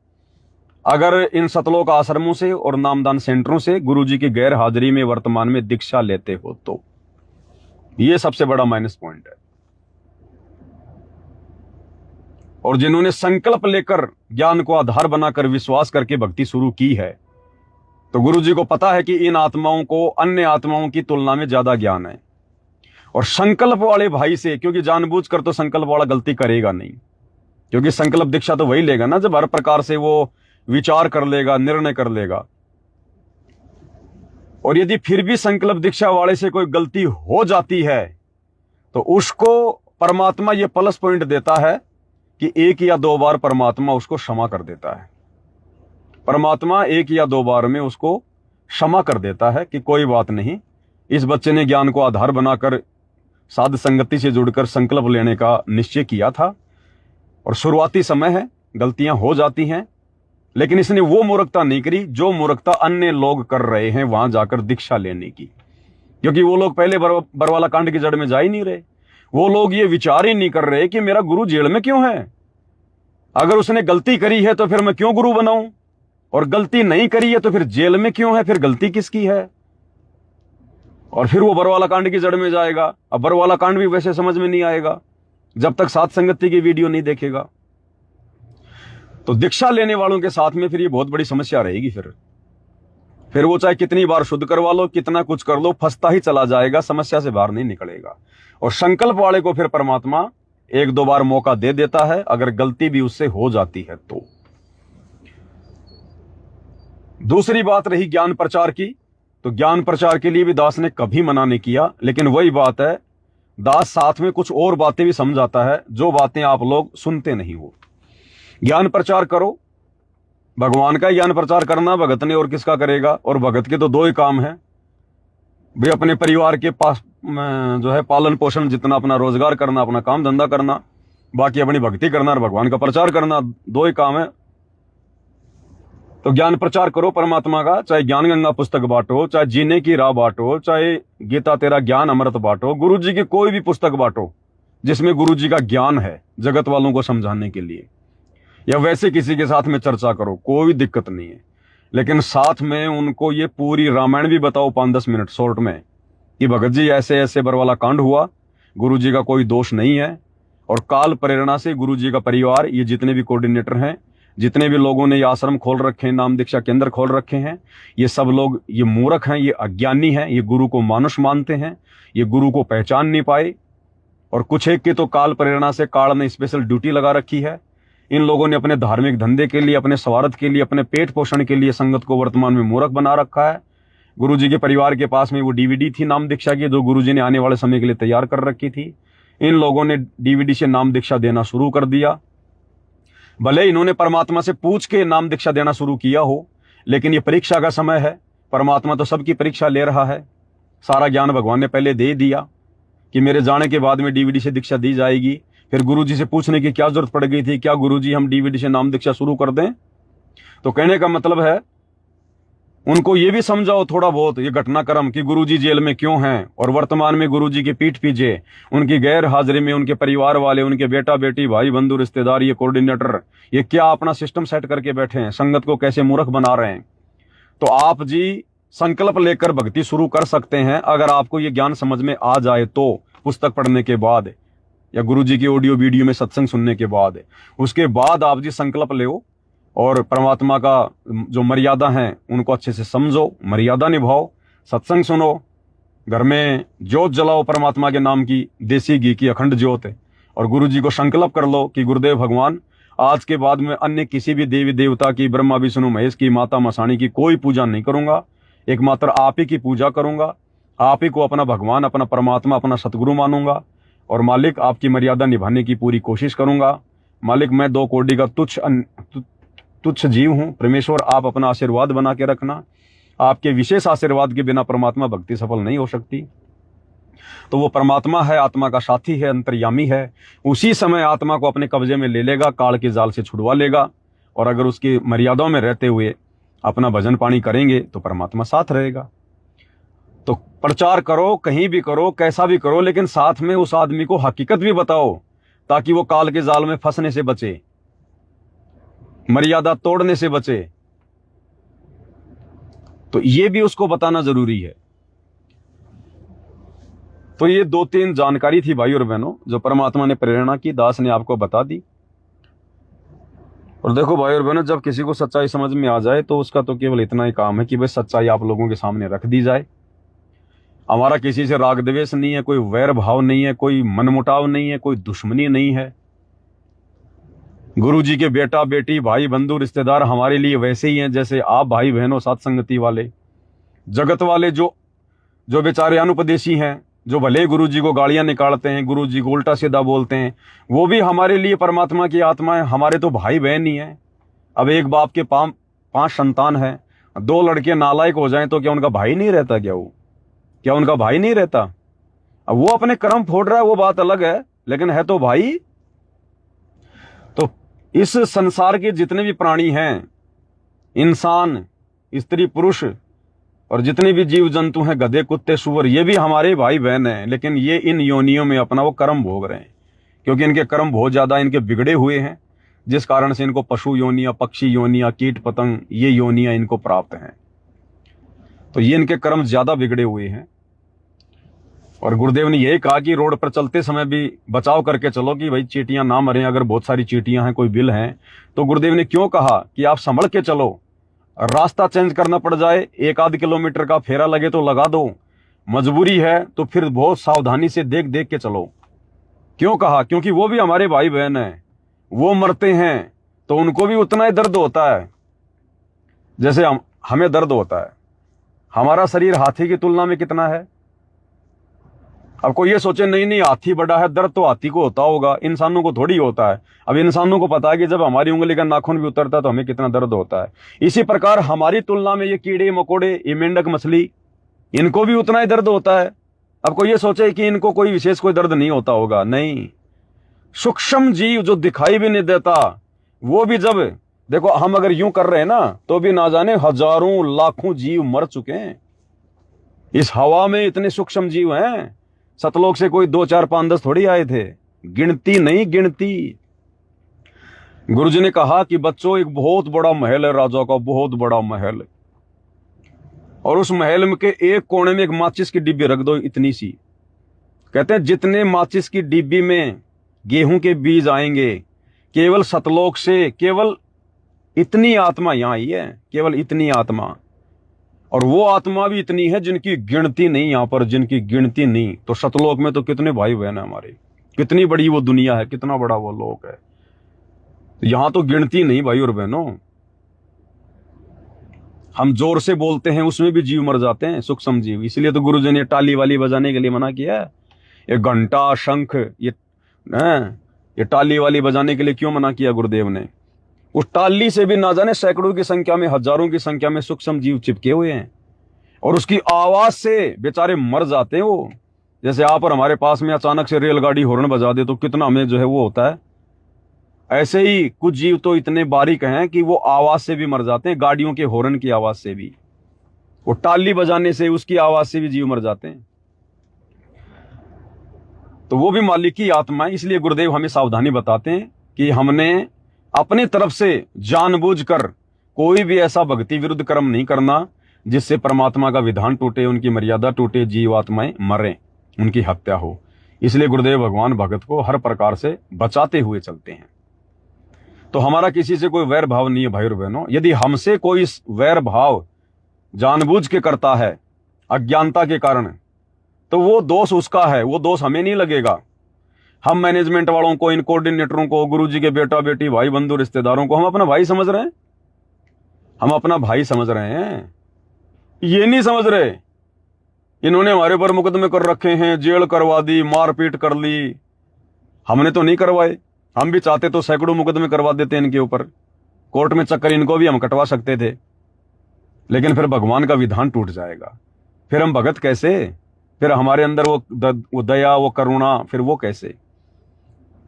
अगर इन सतलोक आश्रमों से और नामदान सेंटरों से गुरुजी की गैर हाजिरी में वर्तमान में दीक्षा लेते हो तो। ये सबसे बड़ा माइनस पॉइंट है। और जिन्होंने संकल्प लेकर ज्ञान को आधार बनाकर विश्वास करके भक्ति शुरू की है, तो गुरुजी को पता है कि इन आत्माओं को अन्य आत्माओं की तुलना में ज्यादा ज्ञान है। और संकल्प वाले भाई से, क्योंकि जानबूझकर तो संकल्प वाला गलती करेगा नहीं, क्योंकि संकल्प दीक्षा तो वही लेगा ना जब हर प्रकार से वो विचार कर लेगा, निर्णय कर लेगा। और यदि फिर भी संकल्प दीक्षा वाले से कोई गलती हो जाती है, तो उसको परमात्मा ये प्लस पॉइंट देता है कि 1 या 2 बार परमात्मा उसको क्षमा कर देता है। परमात्मा 1 या 2 बार में उसको क्षमा कर देता है कि कोई बात नहीं, इस बच्चे ने ज्ञान को आधार बनाकर साध संगति से जुड़कर संकल्प लेने का निश्चय किया था, और शुरुआती समय है, गलतियां हो जाती हैं, लेकिन इसने वो मूर्खता नहीं करी जो मूर्खता अन्य लोग कर रहे हैं वहां जाकर दीक्षा लेने की। क्योंकि वो लोग पहले बरवाला कांड की जड़ में जा ही नहीं रहे, वो लोग ये विचार ही नहीं कर रहे कि मेरा गुरु जेल में क्यों है, अगर उसने गलती करी है तो फिर मैं क्यों गुरु बनाऊं, और गलती नहीं करी है तो फिर जेल में क्यों है, फिर गलती किसकी है। और फिर वो बरवाला कांड की जड़ में जाएगा। अब बरवाला कांड भी वैसे समझ में नहीं आएगा जब तक सात संगति की वीडियो नहीं देखेगा। तो दीक्षा लेने वालों के साथ में फिर ये बहुत बड़ी समस्या रहेगी। फिर वो चाहे कितनी बार शुद्ध करवा लो, कितना कुछ कर लो, फंसता ही चला जाएगा, समस्या से बाहर नहीं निकलेगा। और संकल्प वाले को फिर परमात्मा एक दो बार मौका दे देता है, अगर गलती भी उससे हो जाती है तो। दूसरी बात रही ज्ञान प्रचार की, तो ज्ञान प्रचार के लिए भी दास ने कभी मना नहीं किया, लेकिन वही बात है, दास साथ में कुछ और बातें भी समझाता है जो बातें आप लोग सुनते नहीं हो। ज्ञान प्रचार करो, भगवान का ज्ञान प्रचार करना, भगत ने और किसका करेगा। और भगत के तो दो ही काम है भाई, अपने परिवार के पास जो है पालन पोषण, जितना अपना रोजगार करना, अपना काम धंधा करना, बाकी अपनी भक्ति करना और भगवान का प्रचार करना, दो ही काम है। तो ज्ञान प्रचार करो परमात्मा का, चाहे ज्ञान गंगा पुस्तक बांटो, चाहे जीने की राह बांटो, चाहे गीता तेरा ज्ञान अमृत बांटो, गुरु जी की कोई भी पुस्तक बांटो जिसमें गुरु जी का ज्ञान है जगत वालों को समझाने के लिए, या वैसे किसी के साथ में चर्चा करो, कोई दिक्कत नहीं है। लेकिन साथ में उनको ये पूरी रामायण भी बताओ 5-10 मिनट शॉर्ट में कि भगत जी ऐसे ऐसे बरवाला कांड हुआ, गुरु जी का कोई दोष नहीं है। और काल प्रेरणा से गुरु जी का परिवार, ये जितने भी कोऑर्डिनेटर हैं, जितने भी लोगों ने ये आश्रम खोल रखे हैं, नाम दीक्षा केंद्र खोल रखे हैं, ये सब लोग ये मूर्ख हैं, ये अज्ञानी हैं, ये गुरु को मानुष मानते हैं, ये गुरु को पहचान नहीं पाए। और कुछ एक की तो काल प्रेरणा से काल ने स्पेशल ड्यूटी लगा रखी है। इन लोगों ने अपने धार्मिक धंधे के लिए, अपने स्वार्थ के लिए, अपने पेट पोषण के लिए संगत को वर्तमान में मूर्ख बना रखा है। गुरुजी के परिवार के पास में वो डीवीडी थी नाम दीक्षा की, जो गुरुजी ने आने वाले समय के लिए तैयार कर रखी थी। इन लोगों ने डीवीडी से नाम दीक्षा देना शुरू कर दिया। भले इन्होंने परमात्मा से पूछ के नाम दीक्षा देना शुरू किया हो, लेकिन ये परीक्षा का समय है, परमात्मा तो सबकी परीक्षा ले रहा है। सारा ज्ञान भगवान ने पहले दे दिया कि मेरे जाने के बाद में डीवीडी से दीक्षा दी जाएगी। फिर गुरुजी से पूछने की क्या जरूरत पड़ गई थी, क्या गुरुजी हम डीवीडी से नाम दीक्षा शुरू कर दें? तो कहने का मतलब है उनको ये भी समझाओ थोड़ा बहुत ये घटनाक्रम कि गुरुजी जेल में क्यों हैं, और वर्तमान में गुरुजी की पीठ पीछे उनकी गैर हाजिरी में उनके परिवार वाले, उनके बेटा बेटी, भाई बंधु रिश्तेदार, ये कोऑर्डिनेटर, ये क्या अपना सिस्टम सेट करके बैठे हैं, संगत को कैसे मूर्ख बना रहे हैं। तो आप जी संकल्प लेकर भक्ति शुरू कर सकते हैं, अगर आपको ये ज्ञान समझ में आ जाए तो, पुस्तक पढ़ने के बाद या गुरुजी की ऑडियो वीडियो में सत्संग सुनने के बाद। उसके बाद आप जी संकल्प लो और परमात्मा का जो मर्यादा है उनको अच्छे से समझो, मर्यादा निभाओ, सत्संग सुनो, घर में ज्योत जलाओ परमात्मा के नाम की, देसी घी की अखंड ज्योत। और गुरुजी को संकल्प कर लो कि गुरुदेव भगवान, आज के बाद में अन्य किसी भी देवी देवता की, ब्रह्मा विष्णु महेश की, माता मसाणी की कोई पूजा नहीं करूंगा, एकमात्र आप ही की पूजा करूंगा। आप ही को अपना भगवान, अपना परमात्मा, अपना सतगुरु मानूंगा। और मालिक, आपकी मर्यादा निभाने की पूरी कोशिश करूंगा। मालिक, मैं 2 कोटि का तुच्छ जीव हूं। परमेश्वर, आप अपना आशीर्वाद बना के रखना। आपके विशेष आशीर्वाद के बिना परमात्मा भक्ति सफल नहीं हो सकती। तो वो परमात्मा है, आत्मा का साथी है, अंतर्यामी है। उसी समय आत्मा को अपने कब्जे में ले लेगा, काल के जाल से छुड़वा लेगा। और अगर उसकी मर्यादाओं में रहते हुए अपना भजन पानी करेंगे तो परमात्मा साथ रहेगा। तो प्रचार करो, कहीं भी करो, कैसा भी करो, लेकिन साथ में उस आदमी को हकीकत भी बताओ, ताकि वो काल के जाल में फंसने से बचे, मर्यादा तोड़ने से बचे। तो ये भी उसको बताना जरूरी है। तो ये 2-3 जानकारी थी भाई और बहनों, जो परमात्मा ने प्रेरणा की, दास ने आपको बता दी। और देखो भाई और बहनों, जब किसी को सच्चाई समझ में आ जाए तो उसका तो केवल इतना ही काम है कि भाई सच्चाई आप लोगों के सामने रख दी जाए। हमारा किसी से राग द्वेष नहीं है, कोई वैर भाव नहीं है, कोई मनमुटाव नहीं है, कोई दुश्मनी नहीं है। गुरु जी के बेटा बेटी, भाई बंधु रिश्तेदार हमारे लिए वैसे ही हैं जैसे आप भाई बहनों, साथ संगति वाले, जगत वाले जो बेचारे अनुपदेशी हैं, जो भले गुरु जी को गालियां निकालते हैं, गुरु जी को उल्टा सीधा बोलते हैं, वो भी हमारे लिए परमात्मा की आत्मा है, हमारे तो भाई बहन ही हैं। अब एक बाप के 5 संतान हैं, 2 लड़के नालायक हो जाएं तो क्या उनका भाई नहीं रहता? क्या उनका भाई नहीं रहता? अब वो अपने कर्म फोड़ रहा है, वो बात अलग है, लेकिन है तो भाई। तो इस संसार के जितने भी प्राणी हैं, इंसान, स्त्री पुरुष, और जितने भी जीव जंतु हैं, गधे कुत्ते सूअर, ये भी हमारे भाई बहन हैं। लेकिन ये इन योनियों में अपना वो कर्म भोग रहे हैं, क्योंकि इनके कर्म बहुत ज्यादा इनके बिगड़े हुए हैं, जिस कारण से इनको पशु योनियां, पक्षी योनियां, कीट पतंग, ये योनियां इनको प्राप्त हैं। तो ये इनके कर्म ज्यादा बिगड़े हुए हैं। और गुरुदेव ने यही कहा कि रोड पर चलते समय भी बचाव करके चलो कि भाई चींटियां ना मरें। अगर बहुत सारी चींटियां हैं, कोई बिल हैं, तो गुरुदेव ने क्यों कहा कि आप संभल के चलो, रास्ता चेंज करना पड़ जाए, 1-8 किलोमीटर का फेरा लगे तो लगा दो, मजबूरी है तो फिर बहुत सावधानी से देख देख के चलो। क्यों कहा? क्योंकि वो भी हमारे भाई बहन हैं, वो मरते हैं तो उनको भी उतना ही दर्द होता है जैसे हमें दर्द होता है। हमारा शरीर हाथी की तुलना में कितना है? अब कोई ये सोचे नहीं नहीं हाथी बड़ा है, दर्द तो हाथी को होता होगा, इंसानों को थोड़ी होता है। अब इंसानों को पता है कि जब हमारी उंगली का नाखून भी उतरता है तो हमें कितना दर्द होता है। इसी प्रकार हमारी तुलना में ये कीड़े मकोड़े, ये मेंढक मछली, इनको भी उतना ही दर्द होता है। अब कोई ये सोचे कि इनको कोई विशेष कोई दर्द नहीं होता होगा, नहीं। सूक्ष्म जीव जो दिखाई भी नहीं देता, वो भी जब देखो हम अगर यूं कर रहे हैं ना, तो भी ना जाने हजारों लाखों जीव मर चुके हैं। इस हवा में इतने सूक्ष्म जीव हैं, सतलोक से कोई 2, 4, 5, 10 थोड़ी आए थे, गिनती नहीं गिनती। गुरुजी ने कहा कि बच्चों एक बहुत बड़ा महल है, राजा का बहुत बड़ा महल, और उस महल में के एक कोने में एक माचिस की डिब्बी रख दो, इतनी सी। कहते हैं जितने माचिस की डिब्बी में गेहूं के बीज आएंगे, केवल सतलोक से केवल इतनी आत्मा यहां आई है, केवल इतनी आत्मा। और वो आत्मा भी इतनी है जिनकी गिनती नहीं, यहां पर जिनकी गिनती नहीं। तो सतलोक में तो कितने भाई बहन है हमारे, कितनी बड़ी वो दुनिया है, कितना बड़ा वो लोक है, यहां तो गिनती नहीं भाई और बहनों। हम जोर से बोलते हैं उसमें भी जीव मर जाते हैं, सूक्ष्म जीव। इसलिए तो गुरुजी ने टाली वाली बजाने के लिए मना किया है। ये घंटा शंख ये टाली वाली बजाने के लिए क्यों मना किया गुरुदेव ने? उस टाली से भी ना जाने सैकड़ों की संख्या में, हजारों की संख्या में सूक्ष्म जीव चिपके हुए हैं, और उसकी आवाज से बेचारे मर जाते हैं वो। जैसे आप और हमारे पास में अचानक से रेलगाड़ी हॉर्न बजा दे तो कितना हमें जो है वो होता है, ऐसे ही कुछ जीव तो इतने बारीक हैं कि वो आवाज से भी मर जाते हैं, गाड़ियों के हॉर्न की आवाज से भी, वो टाली बजाने से, उसकी आवाज से भी जीव मर जाते हैं। तो वो भी मालिक की आत्मा है। इसलिए गुरुदेव हमें सावधानी बताते हैं कि हमने अपनी तरफ से जानबूझकर कोई भी ऐसा भक्ति विरुद्ध कर्म नहीं करना जिससे परमात्मा का विधान टूटे, उनकी मर्यादा टूटे, जीव आत्माएं मरें, उनकी हत्या हो। इसलिए गुरुदेव भगवान भगत को हर प्रकार से बचाते हुए चलते हैं। तो हमारा किसी से कोई वैर भाव नहीं है भाई और बहनों। यदि हमसे कोई वैर भाव जानबूझ के करता है अज्ञानता के कारण, तो वो दोष उसका है, वो दोष हमें नहीं लगेगा। हम मैनेजमेंट वालों को, इन कोऑर्डिनेटरों को, गुरुजी के बेटा बेटी, भाई बंधु, रिश्तेदारों को हम अपना भाई समझ रहे हैं, हम अपना भाई समझ रहे हैं। ये नहीं समझ रहे इन्होंने हमारे ऊपर मुकदमे कर रखे हैं, जेल करवा दी, मारपीट कर ली। हमने तो नहीं करवाए, हम भी चाहते तो सैकड़ों मुकदमे करवा देते इनके ऊपर, कोर्ट में चक्कर इनको भी हम कटवा सकते थे, लेकिन फिर भगवान का विधान टूट जाएगा। फिर हम भगत कैसे? फिर हमारे अंदर वो दया, वो करुणा, फिर वो कैसे?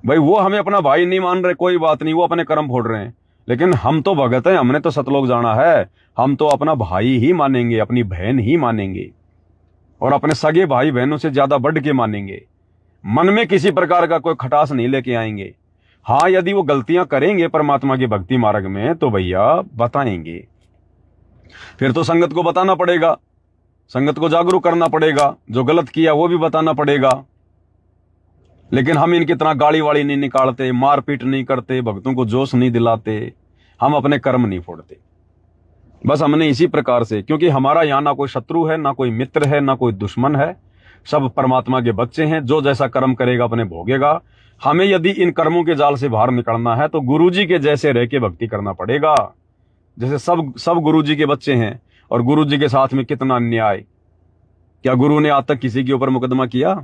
भाई वो हमें अपना भाई नहीं मान रहे, कोई बात नहीं, वो अपने कर्म फोड़ रहे हैं, लेकिन हम तो भगत हैं, हमने तो सतलोक जाना है, हम तो अपना भाई ही मानेंगे, अपनी बहन ही मानेंगे, और अपने सगे भाई बहनों से ज्यादा बढ़ के मानेंगे। मन में किसी प्रकार का कोई खटास नहीं लेके आएंगे। हाँ, यदि वो गलतियां करेंगे परमात्मा के भक्ति मार्ग में तो भैया बताएंगे, फिर तो संगत को बताना पड़ेगा, संगत को जागरूक करना पड़ेगा, जो गलत किया वो भी बताना पड़ेगा। लेकिन हम इनकी तरह गाड़ी वाड़ी नहीं निकालते, मारपीट नहीं करते, भक्तों को जोश नहीं दिलाते, हम अपने कर्म नहीं फोड़ते। बस हमने इसी प्रकार से, क्योंकि हमारा यहाँ ना कोई शत्रु है, ना कोई मित्र है, ना कोई दुश्मन है, सब परमात्मा के बच्चे हैं। जो जैसा कर्म करेगा अपने भोगेगा। हमें यदि इन कर्मों के जाल से बाहर निकलना है तो गुरुजी के जैसे रह के भक्ति करना पड़ेगा। जैसे सब गुरुजी के बच्चे हैं, और गुरुजी के साथ में कितना अन्याय। क्या गुरु ने आज तक किसी के ऊपर मुकदमा किया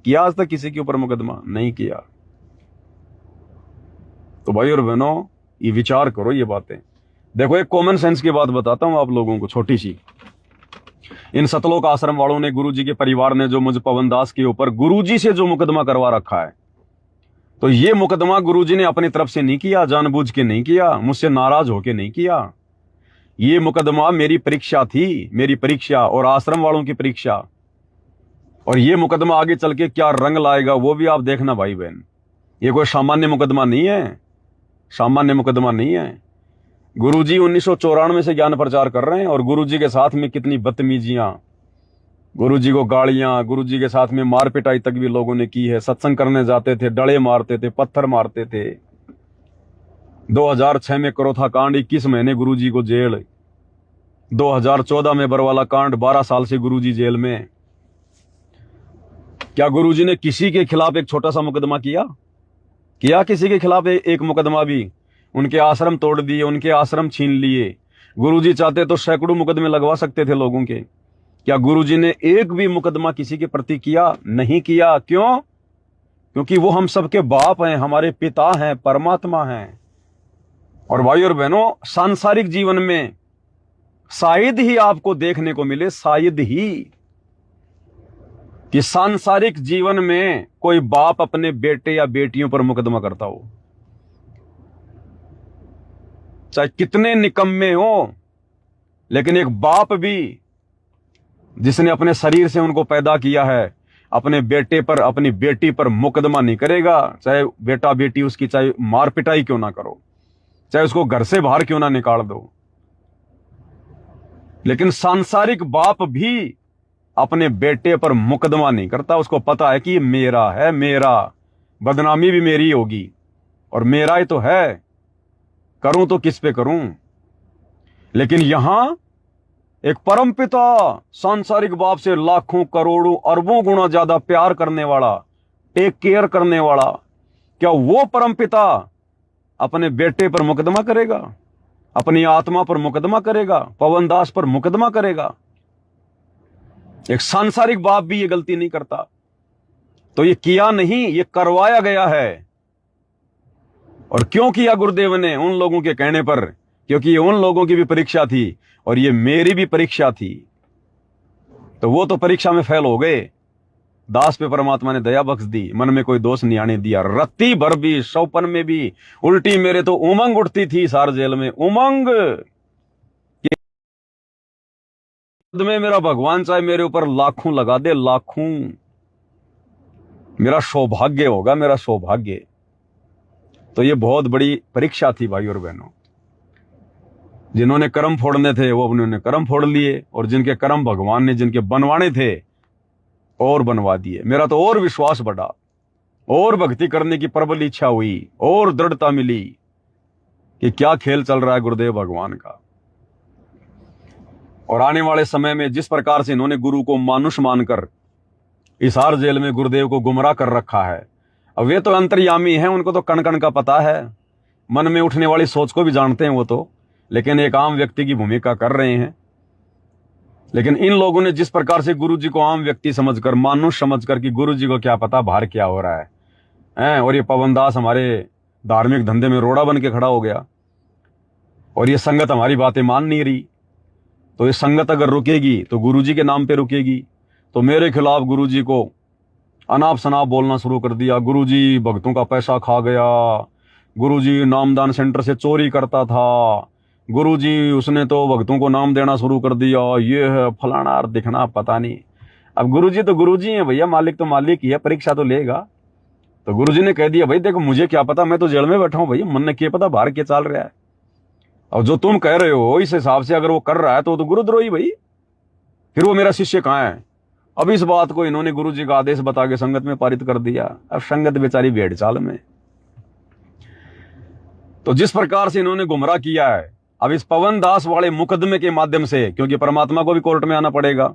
आज तक किसी के ऊपर मुकदमा नहीं किया। तो भाई और बहनों, ये विचार करो ये बातें। देखो, एक कॉमन सेंस की बात बताता हूं आप लोगों को, छोटी सी। इन सतलोक आश्रम वालों ने, गुरुजी के परिवार ने जो मुझ पवन दास के ऊपर गुरुजी से जो मुकदमा करवा रखा है, तो ये मुकदमा गुरुजी ने अपनी तरफ से नहीं किया, जानबूझ के नहीं किया, मुझसे नाराज होके नहीं किया। ये मुकदमा मेरी परीक्षा थी, मेरी परीक्षा और आश्रम वालों की परीक्षा। और ये मुकदमा आगे चल के क्या रंग लाएगा वो भी आप देखना भाई बहन। ये कोई सामान्य मुकदमा नहीं है, सामान्य मुकदमा नहीं है। गुरुजी 1994 से ज्ञान प्रचार कर रहे हैं, और गुरुजी के साथ में कितनी बदतमीजियां, गुरुजी को गालियां, गुरुजी के साथ में मार पिटाई तक भी लोगों ने की है। सत्संग करने जाते थे, डले मारते थे, पत्थर मारते थे। 2006 में करोथा कांड, 21 महीने गुरुजी को जेल। 2014 में बरवाला कांड, 12 साल से गुरुजी जेल में। क्या गुरुजी ने किसी के खिलाफ एक छोटा सा मुकदमा किया किसी के खिलाफ एक मुकदमा भी? उनके आश्रम तोड़ दिए, उनके आश्रम छीन लिए। गुरुजी चाहते तो सैकड़ों मुकदमे लगवा सकते थे लोगों के। क्या गुरुजी ने एक भी मुकदमा किसी के प्रति किया? नहीं किया। क्यों? क्योंकि वो हम सबके बाप हैं, हमारे पिता हैं, परमात्मा हैं। और भाई और बहनों, सांसारिक जीवन में शायद ही आपको देखने को मिले, शायद ही, कि सांसारिक जीवन में कोई बाप अपने बेटे या बेटियों पर मुकदमा करता हो, चाहे कितने निकम्मे हो। लेकिन एक बाप भी जिसने अपने शरीर से उनको पैदा किया है, अपने बेटे पर, अपनी बेटी पर मुकदमा नहीं करेगा। चाहे बेटा बेटी उसकी चाहे मार पिटाई क्यों ना करो, चाहे उसको घर से बाहर क्यों ना निकाल दो। लेकिन सांसारिक बाप भी अपने बेटे पर मुकदमा नहीं करता। उसको पता है कि ये मेरा है, मेरा, बदनामी भी मेरी होगी और मेरा ही तो है, करूं तो किस पे करूं। लेकिन यहां एक परमपिता सांसारिक बाप से लाखों करोड़ों अरबों गुना ज्यादा प्यार करने वाला, टेक केयर करने वाला, क्या वो परमपिता अपने बेटे पर मुकदमा करेगा? अपनी आत्मा पर मुकदमा करेगा? पवन दास पर मुकदमा करेगा? एक सांसारिक बाप भी ये गलती नहीं करता। तो ये किया नहीं, ये करवाया गया है। और क्यों किया गुरुदेव ने? उन लोगों के कहने पर, क्योंकि ये उन लोगों की भी परीक्षा थी और ये मेरी भी परीक्षा थी। तो वो तो परीक्षा में फेल हो गए। दास पे परमात्मा ने दया बख्श दी, मन में कोई दोष नहीं आने दिया। रत्ती भर भी, शौपन में भी उल्टी मेरे तो उमंग उठती थी सार जेल में। उमंग में मेरा भगवान चाहे मेरे ऊपर लाखों लगा दे, लाखों, मेरा सौभाग्य होगा, मेरा सौभाग्य। तो ये बहुत बड़ी परीक्षा थी भाई और बहनों। जिन्होंने कर्म फोड़ने थे वो उन्होंने कर्म फोड़ लिए, और जिनके कर्म भगवान ने जिनके बनवाने थे और बनवा दिए। मेरा तो और विश्वास बढ़ा, और भक्ति करने की प्रबल इच्छा हुई, और दृढ़ता मिली कि क्या खेल चल रहा है गुरुदेव भगवान का। और आने वाले समय में जिस प्रकार से इन्होंने गुरु को मानुष मानकर हिसार जेल में गुरुदेव को गुमराह कर रखा है। अब वे तो अंतर्यामी हैं, उनको तो कण कण का पता है, मन में उठने वाली सोच को भी जानते हैं वो तो, लेकिन एक आम व्यक्ति की भूमिका कर रहे हैं। लेकिन इन लोगों ने जिस प्रकार से गुरु जी को आम व्यक्ति समझकर, मानुष समझकर, कि गुरु जी को क्या पता बाहर क्या हो रहा है, और ये पवन दास हमारे धार्मिक धंधे में रोड़ा बन के खड़ा हो गया, और ये संगत हमारी बातें मान नहीं रही। तो ये संगत अगर रुकेगी तो गुरुजी के नाम पे रुकेगी। तो मेरे खिलाफ गुरुजी को अनाप शनाप बोलना शुरू कर दिया। गुरुजी भक्तों का पैसा खा गया, गुरुजी नामदान सेंटर से चोरी करता था, गुरुजी उसने तो भक्तों को नाम देना शुरू कर दिया, ये है फलाना और दिखना, पता नहीं। अब गुरुजी तो गुरुजी है भैया, मालिक तो मालिक ही है, परीक्षा तो लेगा। तो गुरुजी ने कह दिया, भाई देखो मुझे क्या पता, मैं तो जेल में बैठा हूं भैया, मन ने क्या पता बाहर क्या चल रहा है। और जो तुम कह रहे हो इस हिसाब से अगर वो कर रहा है तो गुरुद्रोही भाई, फिर वो मेरा शिष्य कहाँ है? अब इस बात को इन्होंने गुरुजी का आदेश बता के संगत में पारित कर दिया। अब संगत बेचारी भेड़ चाल में। तो जिस प्रकार से इन्होंने गुमराह किया है, अब इस पवन दास वाले मुकदमे के माध्यम से, क्योंकि परमात्मा को भी कोर्ट में आना पड़ेगा,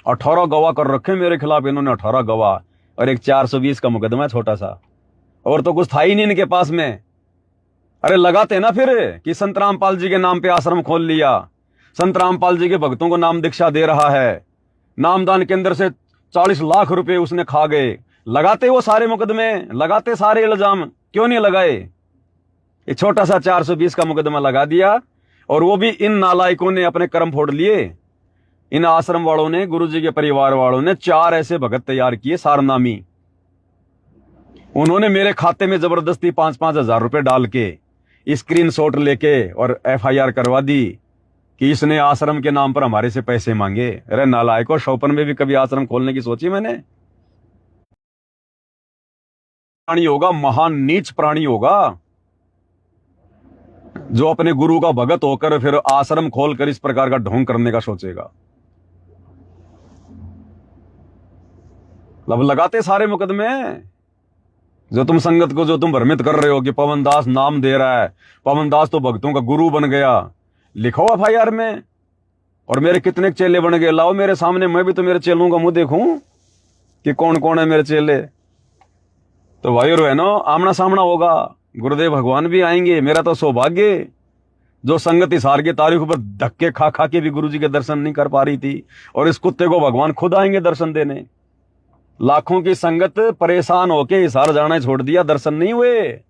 18 गवाह कर रखे मेरे खिलाफ इन्होंने, 18 गवाह, और एक 420 का मुकदमा है छोटा सा, और तो कुछ था ही नहीं इनके पास में। अरे लगाते ना फिर कि संत रामपाल जी के नाम पे आश्रम खोल लिया, संत रामपाल जी के भक्तों को नाम दीक्षा दे रहा है, नामदान केंद्र से 40 लाख रुपए उसने खा गए। लगाते वो सारे मुकदमे, लगाते सारे इल्जाम, क्यों नहीं लगाए? एक छोटा सा 420 का मुकदमा लगा दिया, और वो भी इन नालायकों ने अपने कर्म फोड़ लिए। इन आश्रम वालों ने, गुरुजी के परिवार वालों ने 4 ऐसे भगत तैयार किए सारनामी। उन्होंने मेरे खाते में जबरदस्ती 5-5 हजार रुपए डाल के, स्क्रीनशॉट लेके और FIR करवा दी कि इसने आश्रम के नाम पर हमारे से पैसे मांगे। अरे नालायकों, शौपन में भी कभी आश्रम खोलने की सोची मैंने? प्राणी होगा, महान नीच प्राणी होगा जो अपने गुरु का भगत होकर फिर आश्रम खोलकर इस प्रकार का ढोंग करने का सोचेगा। लब लगाते सारे मुकदमे। जो तुम संगत को जो तुम भ्रमित कर रहे हो कि पवन दास नाम दे रहा है, पवन दास तो भक्तों का गुरु बन गया, लिखो एफआईआर में। और मेरे कितने चेले बन गए, लाओ मेरे सामने, मैं भी तो मेरे चेलों का मुंह देखूं कि कौन कौन है मेरे चेले। तो भाई और बहनों, आमना सामना होगा, गुरुदेव भगवान भी आएंगे। मेरा तो सौभाग्य जो संगत हिसार की तारीख पर धक्के खा खा के भी गुरु जी के दर्शन नहीं कर पा रही थी, और इस कुत्ते को भगवान खुद आएंगे दर्शन देने। लाखों की संगत परेशान होके हिसार जाना छोड़ दिया, दर्शन नहीं हुए,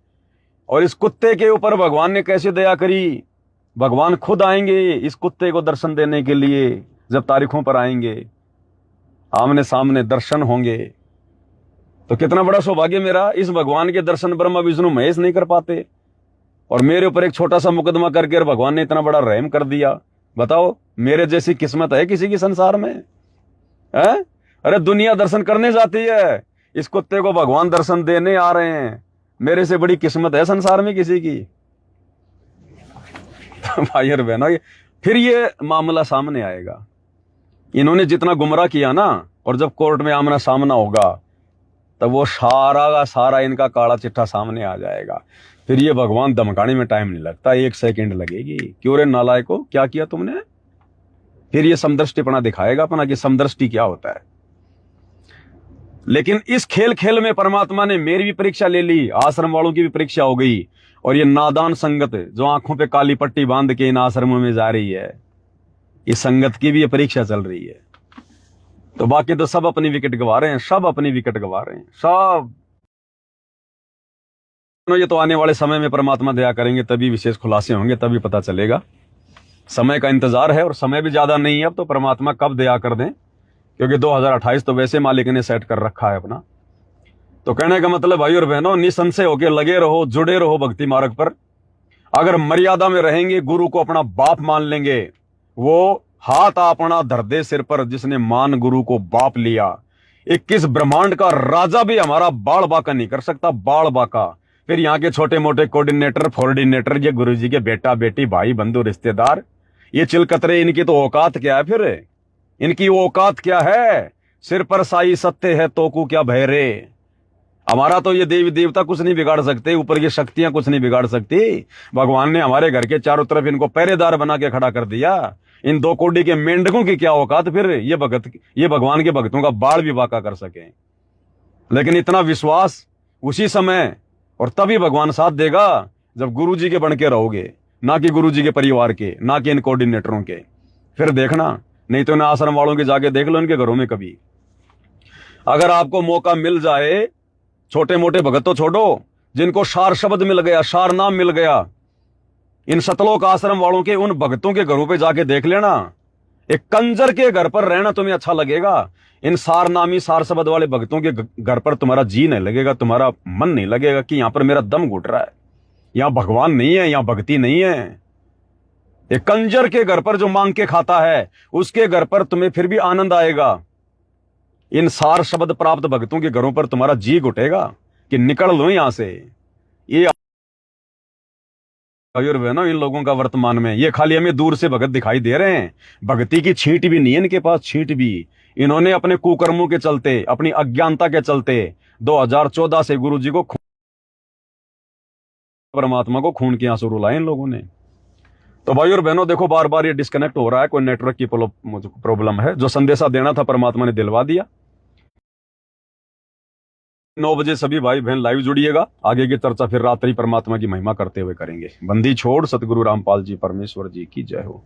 और इस कुत्ते के ऊपर भगवान ने कैसे दया करी। भगवान खुद आएंगे इस कुत्ते को दर्शन देने के लिए, जब तारीखों पर आएंगे, आमने सामने दर्शन होंगे। तो कितना बड़ा सौभाग्य मेरा, इस भगवान के दर्शन ब्रह्मा विष्णु महेश नहीं कर पाते, और मेरे ऊपर एक छोटा सा मुकदमा करके और भगवान ने इतना बड़ा रहम कर दिया। बताओ, मेरे जैसी किस्मत है किसी की संसार में? है? अरे दुनिया दर्शन करने जाती है, इस कुत्ते को भगवान दर्शन देने आ रहे हैं। मेरे से बड़ी किस्मत है संसार में किसी की? भाई और बहनों, फिर ये मामला सामने आएगा। इन्होंने जितना गुमराह किया ना, और जब कोर्ट में आमना सामना होगा, तब वो सारा का सारा इनका काला चिट्ठा सामने आ जाएगा। फिर ये भगवान धमकाने में टाइम नहीं लगता, 1 सेकंड लगेगी। क्यों रे नालायको, क्या किया तुमने? फिर ये समदृष्टिपना दिखाएगा अपना कि समदृष्टि क्या होता है। लेकिन इस खेल खेल में परमात्मा ने मेरी भी परीक्षा ले ली, आश्रम वालों की भी परीक्षा हो गई, और ये नादान संगत जो आंखों पे काली पट्टी बांध के इन आश्रमों में जा रही है, इस संगत की भी ये परीक्षा चल रही है। तो बाकी तो सब अपनी विकेट गवा रहे हैं, सब अपनी विकेट गवा रहे हैं, सब। ये तो आने वाले समय में परमात्मा दया करेंगे, तभी विशेष खुलासे होंगे, तभी पता चलेगा। समय का इंतजार है, और समय भी ज्यादा नहीं है अब। तो परमात्मा कब दया कर दें, क्योंकि 2028 तो वैसे मालिक ने सेट कर रखा है अपना। तो कहने का मतलब भाई और बहनों, निसंशय होकर लगे रहो, जुड़े रहो भक्ति मार्ग पर। अगर मर्यादा में रहेंगे, गुरु को अपना बाप मान लेंगे, वो हाथ अपना धर दे सिर पर जिसने मान गुरु को बाप लिया। 21 ब्रह्मांड का राजा भी हमारा बाल बाका नहीं कर सकता, बाल बाका। फिर यहाँ के छोटे मोटे कोऑर्डिनेटर, फोर्डिनेटर, ये गुरु जी के बेटा बेटी, भाई बंधु रिश्तेदार, ये चिलकतरे, इनकी तो औकात क्या है? फिर इनकी औकात क्या है? सिर पर साई सत्य है तो को क्या भय रे। हमारा तो ये देवी देवता कुछ नहीं बिगाड़ सकते, ऊपर की शक्तियां कुछ नहीं बिगाड़ सकती। भगवान ने हमारे घर के चारों तरफ इनको पहरेदार बना के खड़ा कर दिया। इन 2 कोड़ी के मेंढकों की क्या औकात फिर ये भगवान के भक्तों का बाल भी बाका कर सके। लेकिन इतना विश्वास उसी समय, और तभी भगवान साथ देगा जब गुरु जी के बन के रहोगे, ना कि गुरु जी के परिवार के, ना कि इन कोऑर्डिनेटरों के। फिर देखना, नहीं तो इन आश्रम वालों के जाके देख लो इनके घरों में कभी। अगर आपको मौका मिल जाए, छोटे मोटे भगत तो छोड़ो, जिनको सार शब्द मिल गया, सार नाम मिल गया, इन सतलोक आश्रम वालों के उन भक्तों के घरों पे जाके देख लेना। एक कंजर के घर पर रहना तुम्हें अच्छा लगेगा, इन सार नामी सार शब्द वाले भक्तों के घर पर तुम्हारा जी नहीं लगेगा, तुम्हारा मन नहीं लगेगा कि यहां पर मेरा दम घुट रहा है, यहां भगवान नहीं है, यहां भक्ति नहीं है। एक कंजर के घर पर जो मांग के खाता है, उसके घर पर तुम्हें फिर भी आनंद आएगा। इन सार शब्द प्राप्त भक्तों के घरों पर तुम्हारा जी घुटेगा कि निकल लो यहां से। ये बहनों, इन लोगों का वर्तमान में ये खाली हमें दूर से भगत दिखाई दे रहे हैं, भक्ति की छींट भी नहीं है इनके पास, छींट भी। इन्होंने अपने कुकर्मों के चलते, अपनी अज्ञानता के चलते 2014 से गुरु जी को, परमात्मा को खून के आंसू रुलाए इन लोगों ने। तो भाई और बहनों देखो, बार बार ये डिस्कनेक्ट हो रहा है, कोई नेटवर्क की प्रॉब्लम है। जो संदेशा देना था परमात्मा ने दिलवा दिया। 9 बजे सभी भाई बहन लाइव जुड़िएगा। आगे की चर्चा फिर रात्रि परमात्मा की महिमा करते हुए करेंगे। बंदी छोड़ सतगुरु रामपाल जी परमेश्वर जी की जय हो।